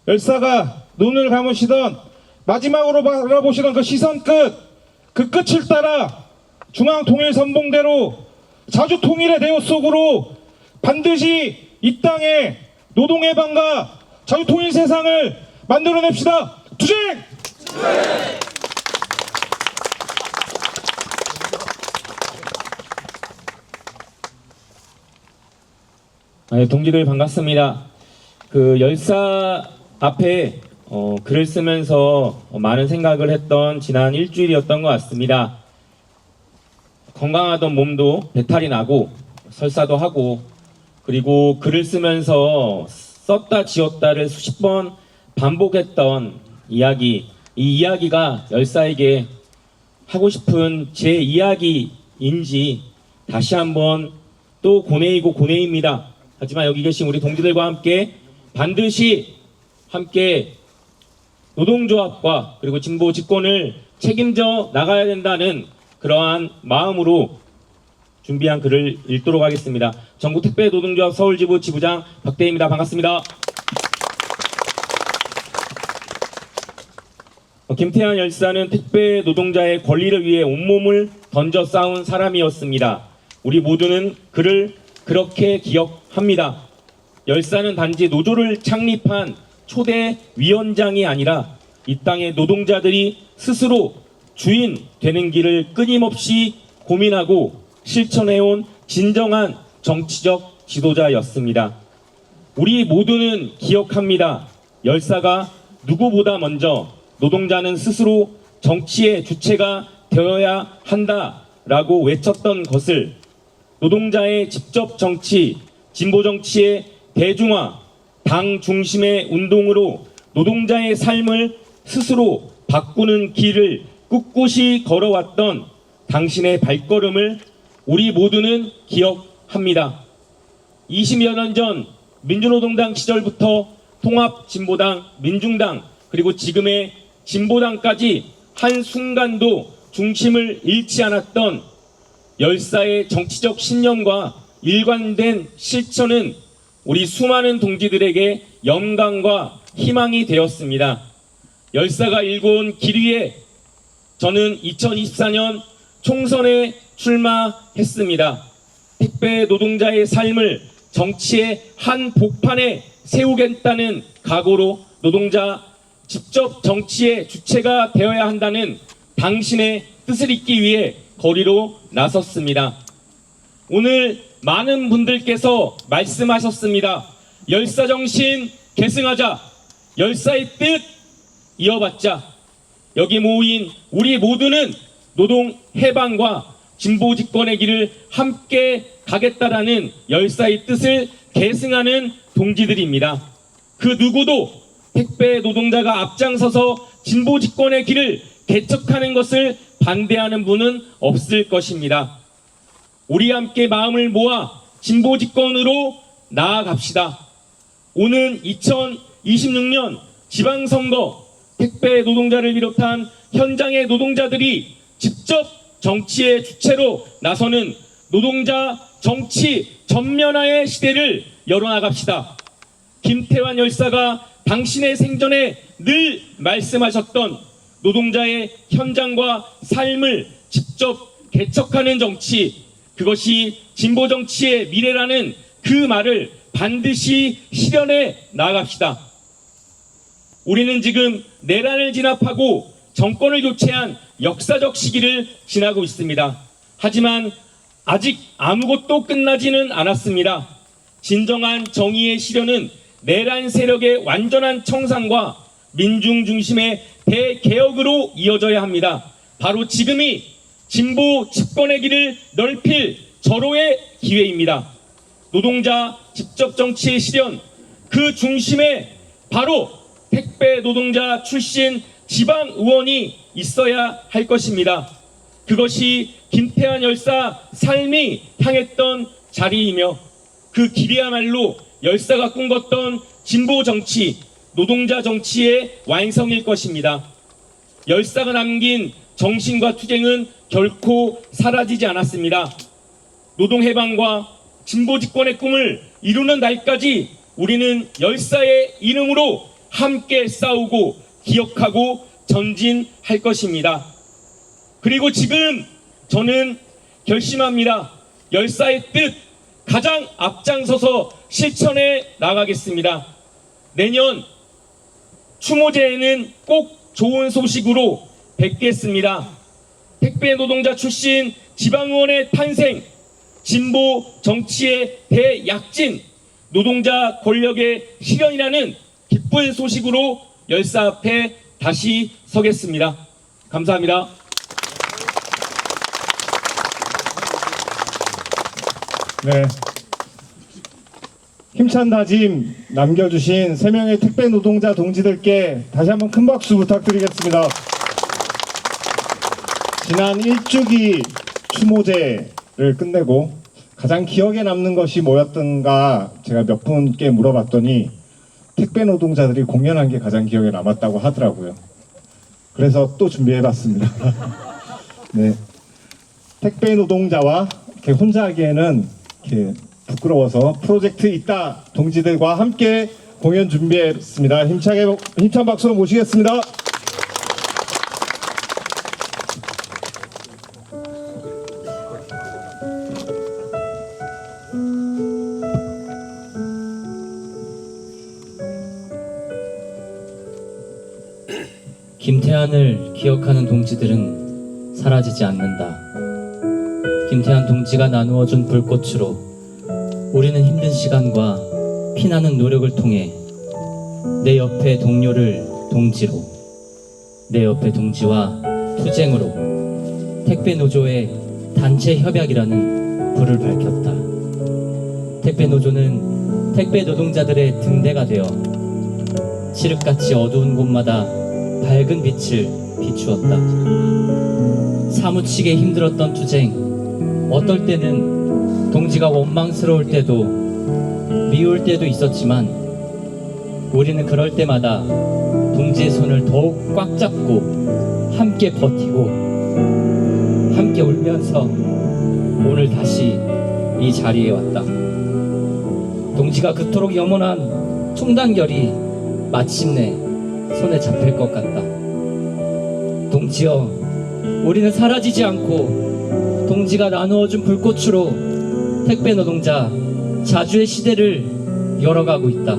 열사가 눈을 감으시던 마지막으로 바라보시던 그 시선 끝, 그 끝을 따라 중앙통일선봉대로 자주통일의 대호 속으로 반드시 이 땅에 노동해방과 자주통일 세상을 만들어냅시다. 투쟁! 네, 동지들 반갑습니다. 그 열사 앞에 글을 쓰면서 많은 생각을 했던 지난 일주일이었던 것 같습니다. 건강하던 몸도 배탈이 나고 설사도 하고, 그리고 글을 쓰면서 썼다 지웠다를 수십 번 반복했던 이야기, 이 이야기가 열사에게 하고 싶은 제 이야기인지 다시 한번 또 고뇌이고 고뇌입니다. 하지만 여기 계신 우리 동지들과 함께 반드시 함께 노동조합과 그리고 진보 집권을 책임져 나가야 된다는 그러한 마음으로 준비한 글을 읽도록 하겠습니다. 전국택배노동조합 서울지부 지부장 박대희입니다. 반갑습니다. 김태환 열사는 택배 노동자의 권리를 위해 온몸을 던져 싸운 사람이었습니다. 우리 모두는 그를 그렇게 기억합니다. 열사는 단지 노조를 창립한 초대 위원장이 아니라 이 땅의 노동자들이 스스로 주인 되는 길을 끊임없이 고민하고 실천해온 진정한 정치적 지도자였습니다. 우리 모두는 기억합니다. 열사가 누구보다 먼저 노동자는 스스로 정치의 주체가 되어야 한다라고 외쳤던 것을 노동자의 직접 정치, 진보 정치의 대중화, 당 중심의 운동으로 노동자의 삶을 스스로 바꾸는 길을 꿋꿋이 걸어왔던 당신의 발걸음을 우리 모두는 기억합니다. 20여 년 전 민주노동당 시절부터 통합진보당, 민중당, 그리고 지금의 진보당까지 한순간도 중심을 잃지 않았던 열사의 정치적 신념과 일관된 실천은 우리 수많은 동지들에게 영광과 희망이 되었습니다. 열사가 일궈온 길 위에 저는 2024년 총선에 출마했습니다. 택배 노동자의 삶을 정치의 한 복판에 세우겠다는 각오로 노동자 직접 정치의 주체가 되어야 한다는 당신의 뜻을 잇기 위해 거리로 나섰습니다. 오늘 많은 분들께서 말씀하셨습니다. 열사정신 계승하자, 열사의 뜻 이어받자. 여기 모인 우리 모두는 노동 해방과 진보 집권의 길을 함께 가겠다라는 열사의 뜻을 계승하는 동지들입니다. 그 누구도 택배 노동자가 앞장서서 진보 집권의 길을 개척하는 것을 반대하는 분은 없을 것입니다. 우리 함께 마음을 모아 진보 집권으로 나아갑시다. 오는 2026년 지방선거 택배 노동자를 비롯한 현장의 노동자들이 직접 정치의 주체로 나서는 노동자 정치 전면화의 시대를 열어나갑시다. 김태환 열사가 당신의 생전에 늘 말씀하셨던 노동자의 현장과 삶을 직접 개척하는 정치, 그것이 진보 정치의 미래라는 그 말을 반드시 실현해 나아갑시다. 우리는 지금 내란을 진압하고 정권을 교체한 역사적 시기를 지나고 있습니다. 하지만 아직 아무것도 끝나지는 않았습니다. 진정한 정의의 실현은 내란 세력의 완전한 청산과 민중 중심의 대개혁으로 이어져야 합니다. 바로 지금이 진보 집권의 길을 넓힐 절호의 기회입니다. 노동자 직접 정치의 실현, 그 중심에 바로 택배 노동자 출신 지방 의원이 있어야 할 것입니다. 그것이 김태환 열사 삶이 향했던 자리이며 그 길이야말로 열사가 꿈꿨던 진보 정치, 노동자 정치의 완성일 것입니다. 열사가 남긴 정신과 투쟁은 결코 사라지지 않았습니다. 노동 해방과 진보 집권의 꿈을 이루는 날까지 우리는 열사의 이름으로 함께 싸우고 기억하고 전진할 것입니다. 그리고 지금 저는 결심합니다. 열사의 뜻 가장 앞장서서 실천해 나가겠습니다. 내년 추모제에는 꼭 좋은 소식으로 뵙겠습니다. 택배 노동자 출신 지방의원의 탄생, 진보 정치의 대약진, 노동자 권력의 실현이라는 기쁜 소식으로 열사 앞에 다시 서겠습니다. 감사합니다. 네. 힘찬 다짐 남겨주신 3명의 택배 노동자 동지들께 다시 한번 큰 박수 부탁드리겠습니다. 지난 일주기 추모제를 끝내고 가장 기억에 남는 것이 뭐였던가 제가 몇 분께 물어봤더니 택배 노동자들이 공연한 게 가장 기억에 남았다고 하더라고요. 그래서 또 준비해봤습니다. 네, 택배 노동자와 이렇게 혼자 하기에는 이렇게 부끄러워서 프로젝트 있다 동지들과 함께 공연 준비했습니다. 힘찬 박수로 모시겠습니다. 김태환을 기억하는 동지들은 사라지지 않는다. 김태환 동지가 나누어준 불꽃으로 우리는 힘든 시간과 피나는 노력을 통해 내 옆에 동료를 동지로, 내 옆에 동지와 투쟁으로 택배 노조의 단체 협약이라는 불을 밝혔다. 택배 노조는 택배 노동자들의 등대가 되어 칠흑같이 어두운 곳마다 밝은 빛을 비추었다. 사무치게 힘들었던 투쟁, 어떨 때는 동지가 원망스러울 때도 미울 때도 있었지만 우리는 그럴 때마다 동지의 손을 더욱 꽉 잡고 함께 버티고 함께 울면서 오늘 다시 이 자리에 왔다. 동지가 그토록 염원한 총단결이 마침내 손에 잡힐 것 같다. 동지여, 우리는 사라지지 않고 동지가 나누어준 불꽃으로 택배 노동자 자주의 시대를 열어가고 있다.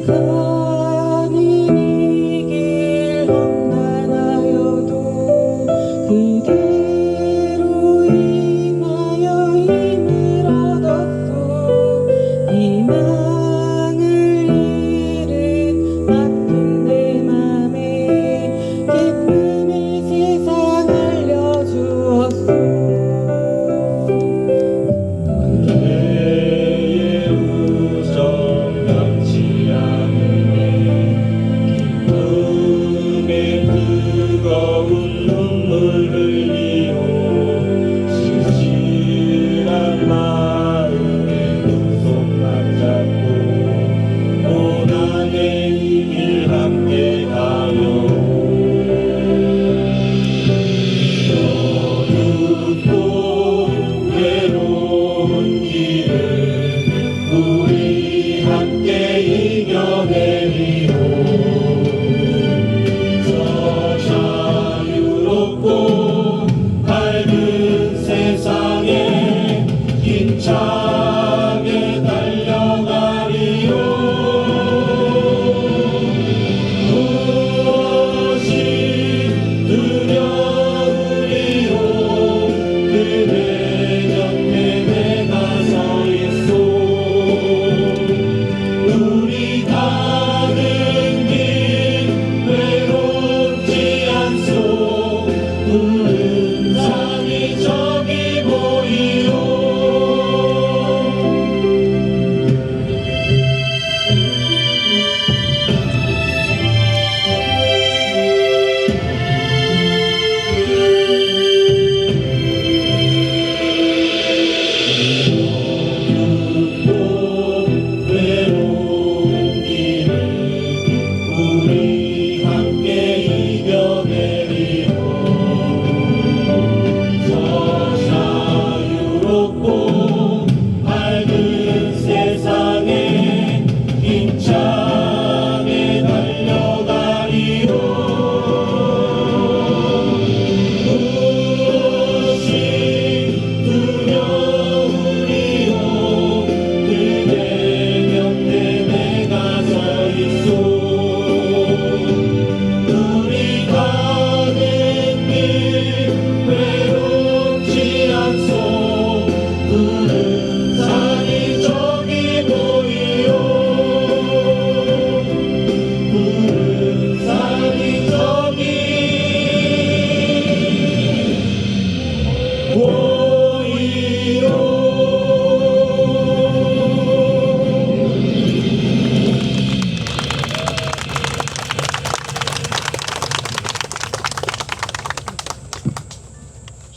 가는 이 길 험난하여도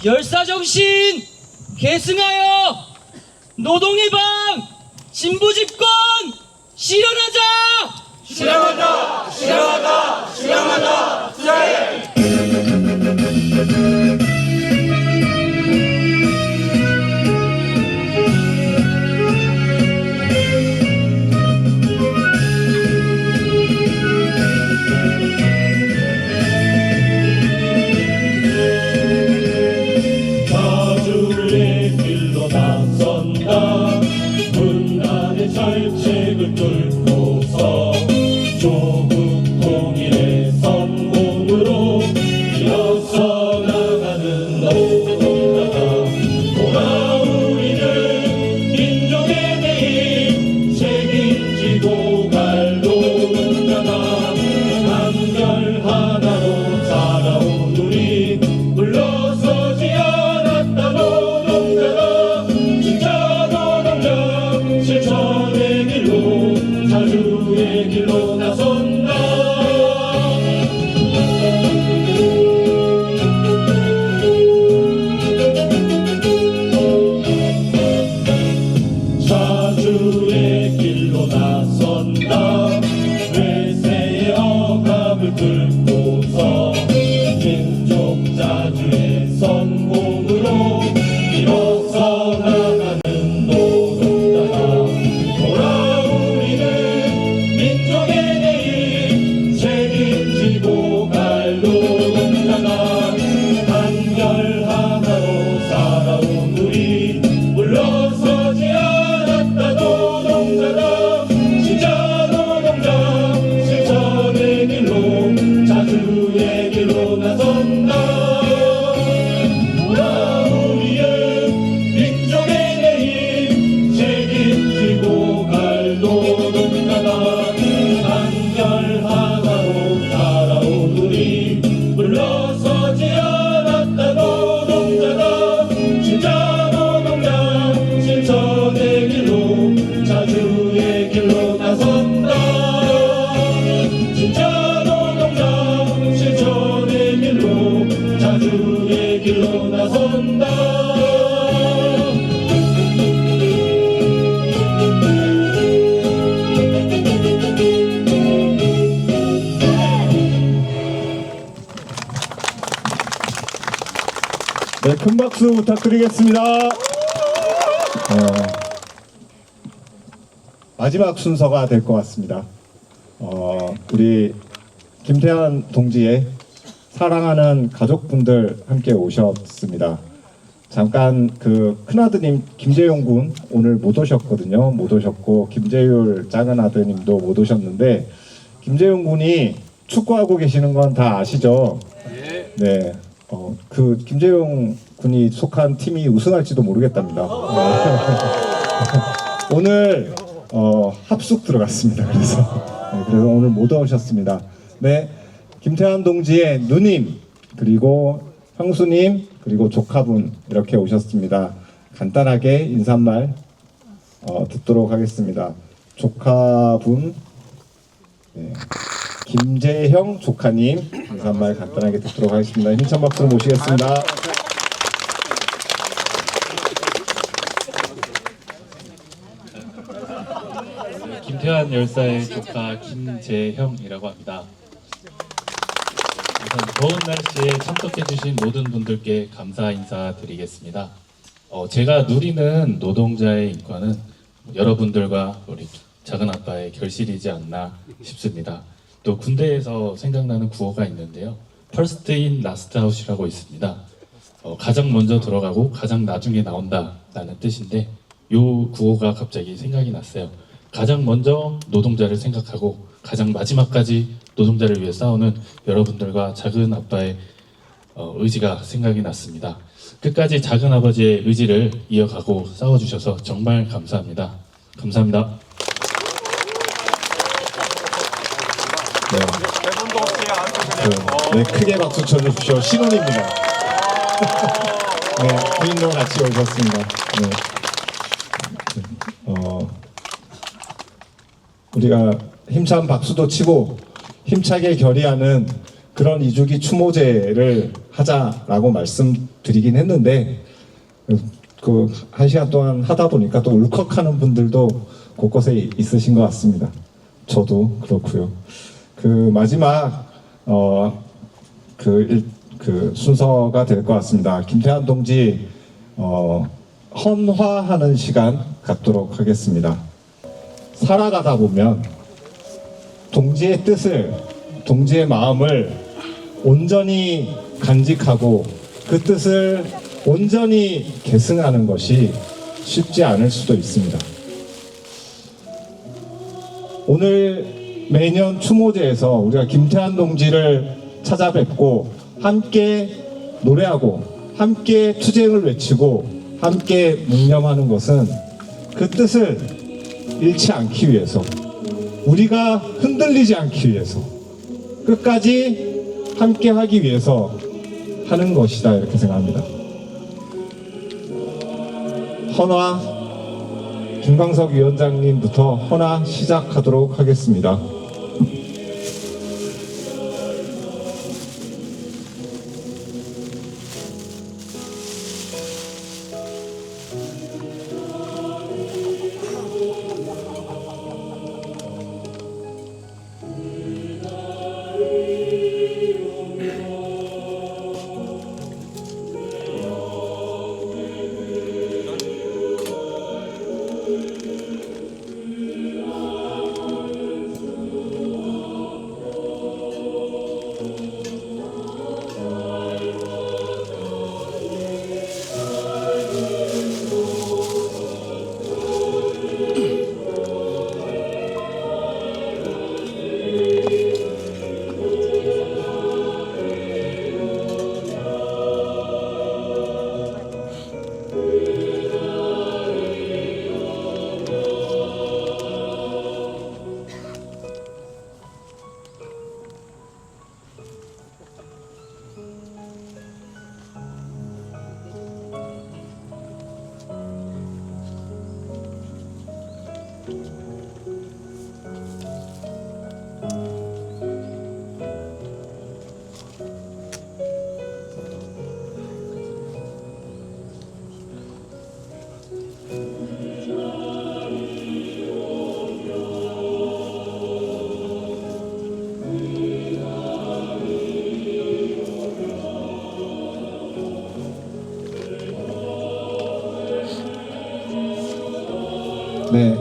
열사정신 계승하여 노동의 방 진보집권 실현하자! 실행하자! 실행하자! 실행하자! 실행! 자주의 길로 나선다. 분단의 절책을 뚫고서 조국 통일의 성공으로 이어서 나가는 노동자다. 돌아오리는 민족의 내일 책임지고 갈 노동자다. 한결 하나로 살아온 우리 물러서지 않았다. 노동자다. 진짜 노동자 실천의 길로 자주의 길로 나선다. 자주의 길로 나선다. 외세의 억압을 뚫고서 민족 자주의 성공으로 일어서 나가는 노동자다. 돌아오리는 민족의 내일 책임지고 갈 노동자다. 한결 하나로 살아온 우리 물러서지 않았다. 노동자다. 진짜 노동자 실천의 길로 자주의 길로 나선다. 돌아오리는 민족의 내일 책임지고 갈 노동자다. 한결 하나로 살아온 우리 물러서지 않았다. 노동자다. 진짜 노동자 실천의 길로 자주의 길로 나선다. 진짜 노동자 실천의 길로 자주의 길로 나선다. 네, 큰 박수 부탁드리겠습니다. 마지막 순서가 될 것 같습니다. 우리 김태환 동지의 사랑하는 가족분들 함께 오셨습니다. 잠깐 그 큰아드님 김재용 군 오늘 못 오셨거든요. 못 오셨고 김재율 작은 아드님도 못 오셨는데 김재용 군이 축구하고 계시는 건 다 아시죠? 네. 그 김재용 군이 속한 팀이 우승할지도 모르겠답니다. 오늘 합숙 들어갔습니다. 그래서 오늘 못 오셨습니다. 네, 김태환 동지의 누님 그리고 형수님 그리고 조카분 이렇게 오셨습니다. 간단하게 인사말 듣도록 하겠습니다. 조카분 네. 김재형 조카님 인사말 간단하게 듣도록 하겠습니다. 힘찬 박수로 모시겠습니다. 김태환 열사의 조카 김재형이라고 합니다. 우선 더운 날씨에 참석해주신 모든 분들께 감사 인사드리겠습니다. 제가 누리는 노동자의 인권은 여러분들과 우리 작은아빠의 결실이지 않나 싶습니다. 또 군대에서 생각나는 구호가 있는데요. First in, last out이라고 있습니다. 가장 먼저 들어가고 가장 나중에 나온다 라는 뜻인데 이 구호가 갑자기 생각이 났어요. 가장 먼저 노동자를 생각하고 가장 마지막까지 노동자를 위해 싸우는 여러분들과 작은아빠의 의지가 생각이 났습니다. 끝까지 작은아버지의 의지를 이어가고 싸워주셔서 정말 감사합니다. 감사합니다. 네, 크게 박수 쳐주십시오. 신혼입니다. 네, 부인도 같이 오셨습니다. 네. 우리가 힘찬 박수도 치고 힘차게 결의하는 그런 2주기 추모제를 하자라고 말씀드리긴 했는데 그 1시간 동안 하다 보니까 또 울컥하는 분들도 곳곳에 있으신 것 같습니다. 저도 그렇고요. 그 마지막 그 순서가 될 것 같습니다. 김태환 동지 헌화하는 시간 갖도록 하겠습니다. 살아가다 보면 동지의 뜻을, 동지의 마음을 온전히 간직하고 그 뜻을 온전히 계승하는 것이 쉽지 않을 수도 있습니다. 오늘 매년 추모제에서 우리가 김태환 동지를 찾아뵙고 함께 노래하고 함께 투쟁을 외치고 함께 묵념하는 것은 그 뜻을 잃지 않기 위해서, 우리가 흔들리지 않기 위해서, 끝까지 함께 하기 위해서 하는 것이다, 이렇게 생각합니다. 헌화, 김광석 위원장님부터 헌화 시작하도록 하겠습니다. 네,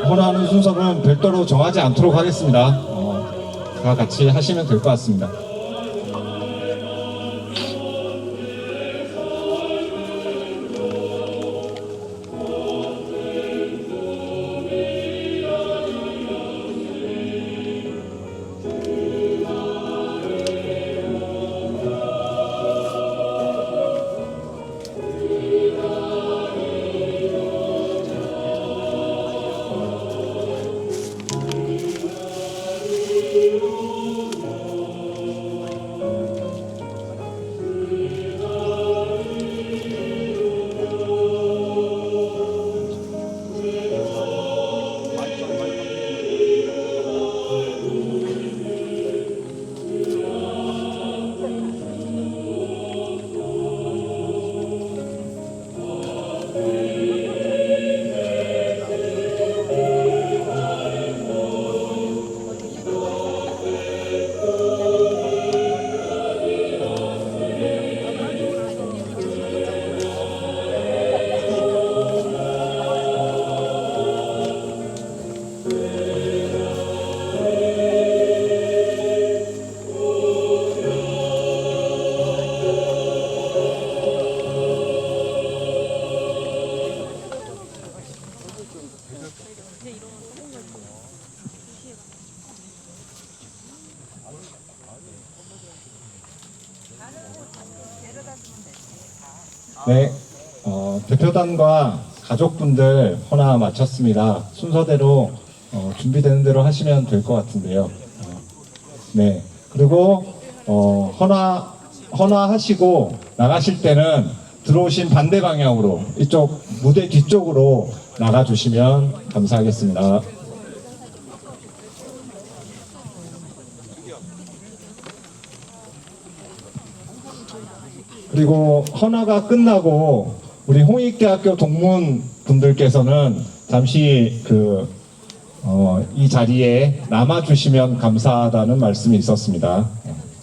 헌화하는 순서는 별도로 정하지 않도록 하겠습니다. 다 같이 하시면 될 것 같습니다. 네, 대표단과 가족분들 헌화 마쳤습니다. 순서대로 준비되는 대로 하시면 될 것 같은데요. 네, 그리고 헌화하시고 나가실 때는 들어오신 반대 방향으로 이쪽 무대 뒤쪽으로 나가주시면 감사하겠습니다. 그리고 헌화가 끝나고 우리 홍익대학교 동문 분들께서는 잠시 이 자리에 남아주시면 감사하다는 말씀이 있었습니다.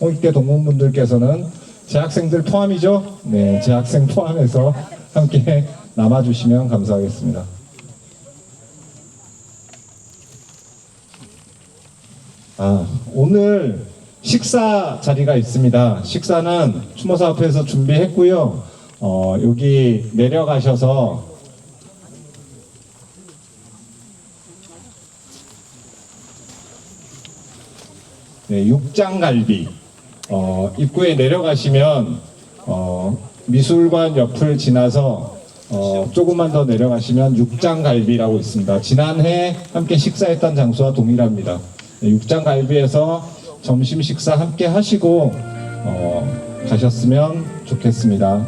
홍익대 동문분들께서는 재학생들 포함이죠? 네, 재학생 포함해서 함께 남아주시면 감사하겠습니다. 오늘 식사 자리가 있습니다. 식사는 추모사 앞에서 준비했고요. 여기 내려가셔서 네, 육장갈비 입구에 내려가시면 미술관 옆을 지나서 조금만 더 내려가시면 육장갈비라고 있습니다. 지난해 함께 식사했던 장소와 동일합니다. 네, 육장갈비에서 점심 식사 함께 하시고 가셨으면 좋겠습니다.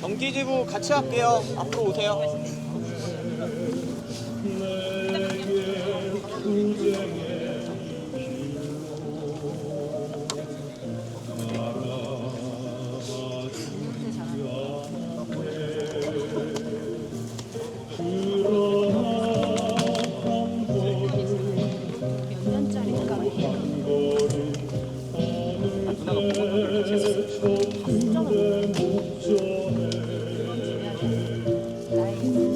경기지부 같이 할게요. 앞으로 오세요. 나이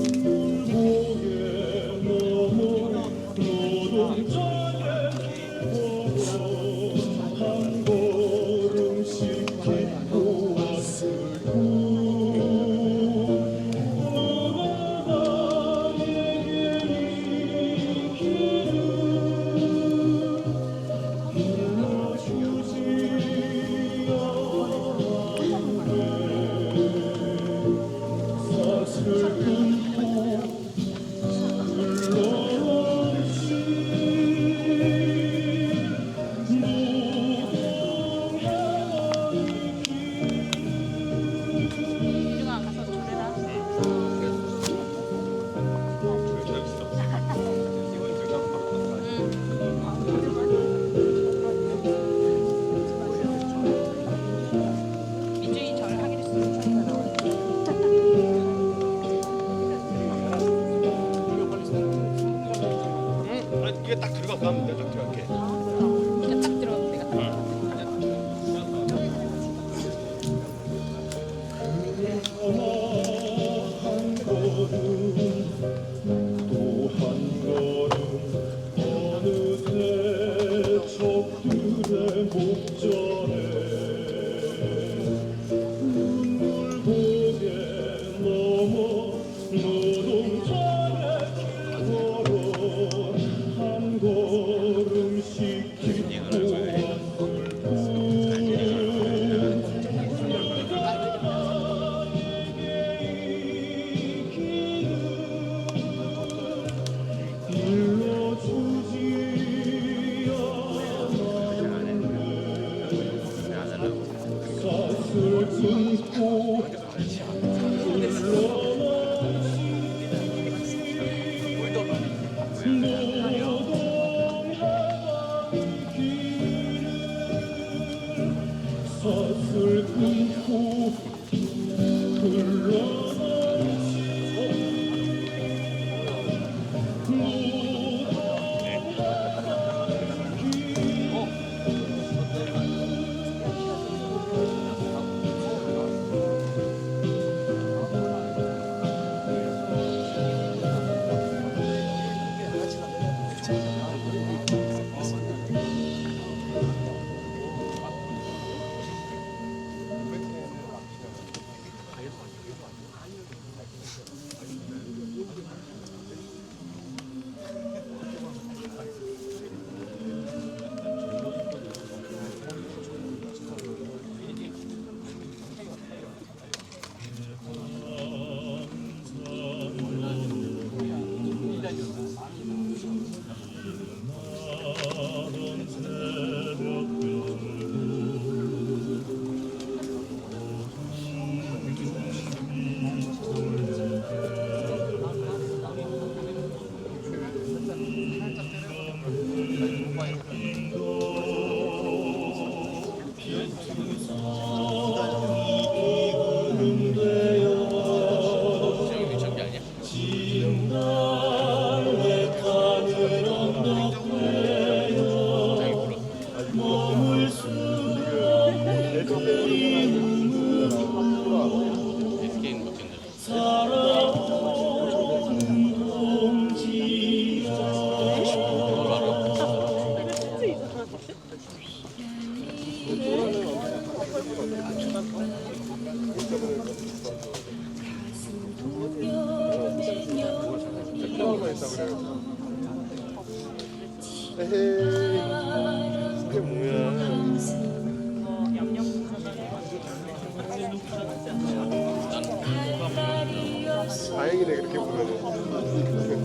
다행이네 그렇게 보면은.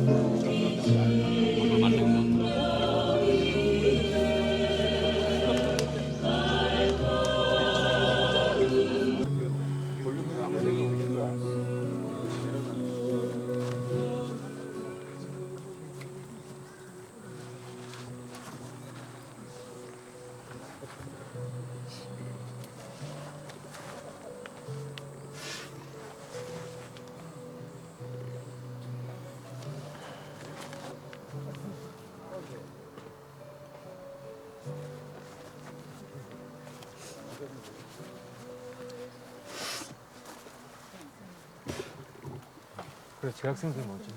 그래 재학생들 뭐지?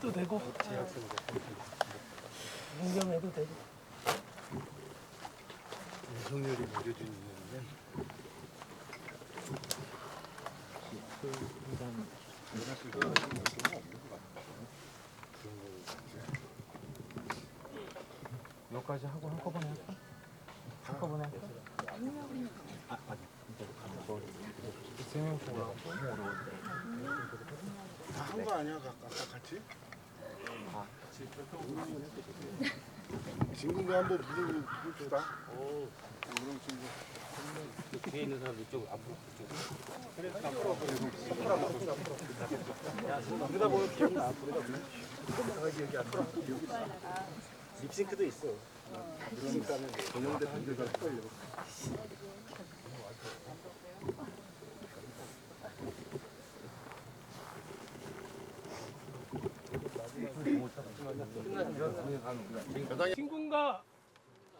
또 되고 공경해도 되고. 윤석열이 내려준 있는데. 여기까지 하고 한꺼번에 할까? 한꺼번에 할까? 세명 보라고 다 한 거 아니야? 아까 같이? 진군가 한번 부르다. 그럼 친구. 뒤에 있는 사람 이쪽 앞으로 그래 앞으로 그러다 보면 기억나. 그러다 보면 기억이 앞으로 립싱크도 있어. 그러니까는 전용대 분들과 헷갈려. 친구가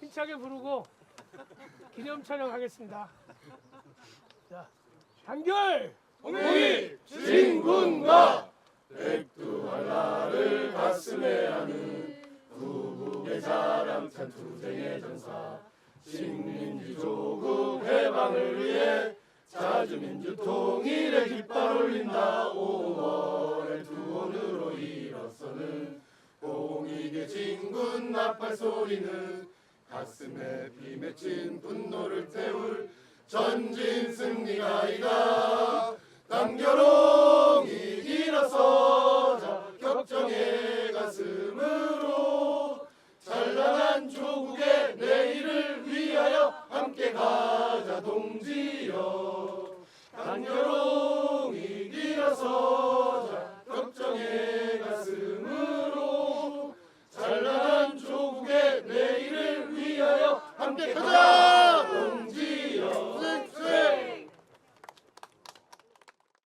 힘차게 부르고 기념 촬영하겠습니다. 자, 단결! 홍익 진군가 백두한라를 가슴에 안은 구국의 자랑 찬투쟁의 전사 식민지 조국 해방을 위해 자주민주 통일의 깃발 올린다 5월의 투혼으로 일어서는 홍익의 진군 나팔 소리는 가슴에 피 맺힌 분노를 태울 전진 승리가이다. 당겨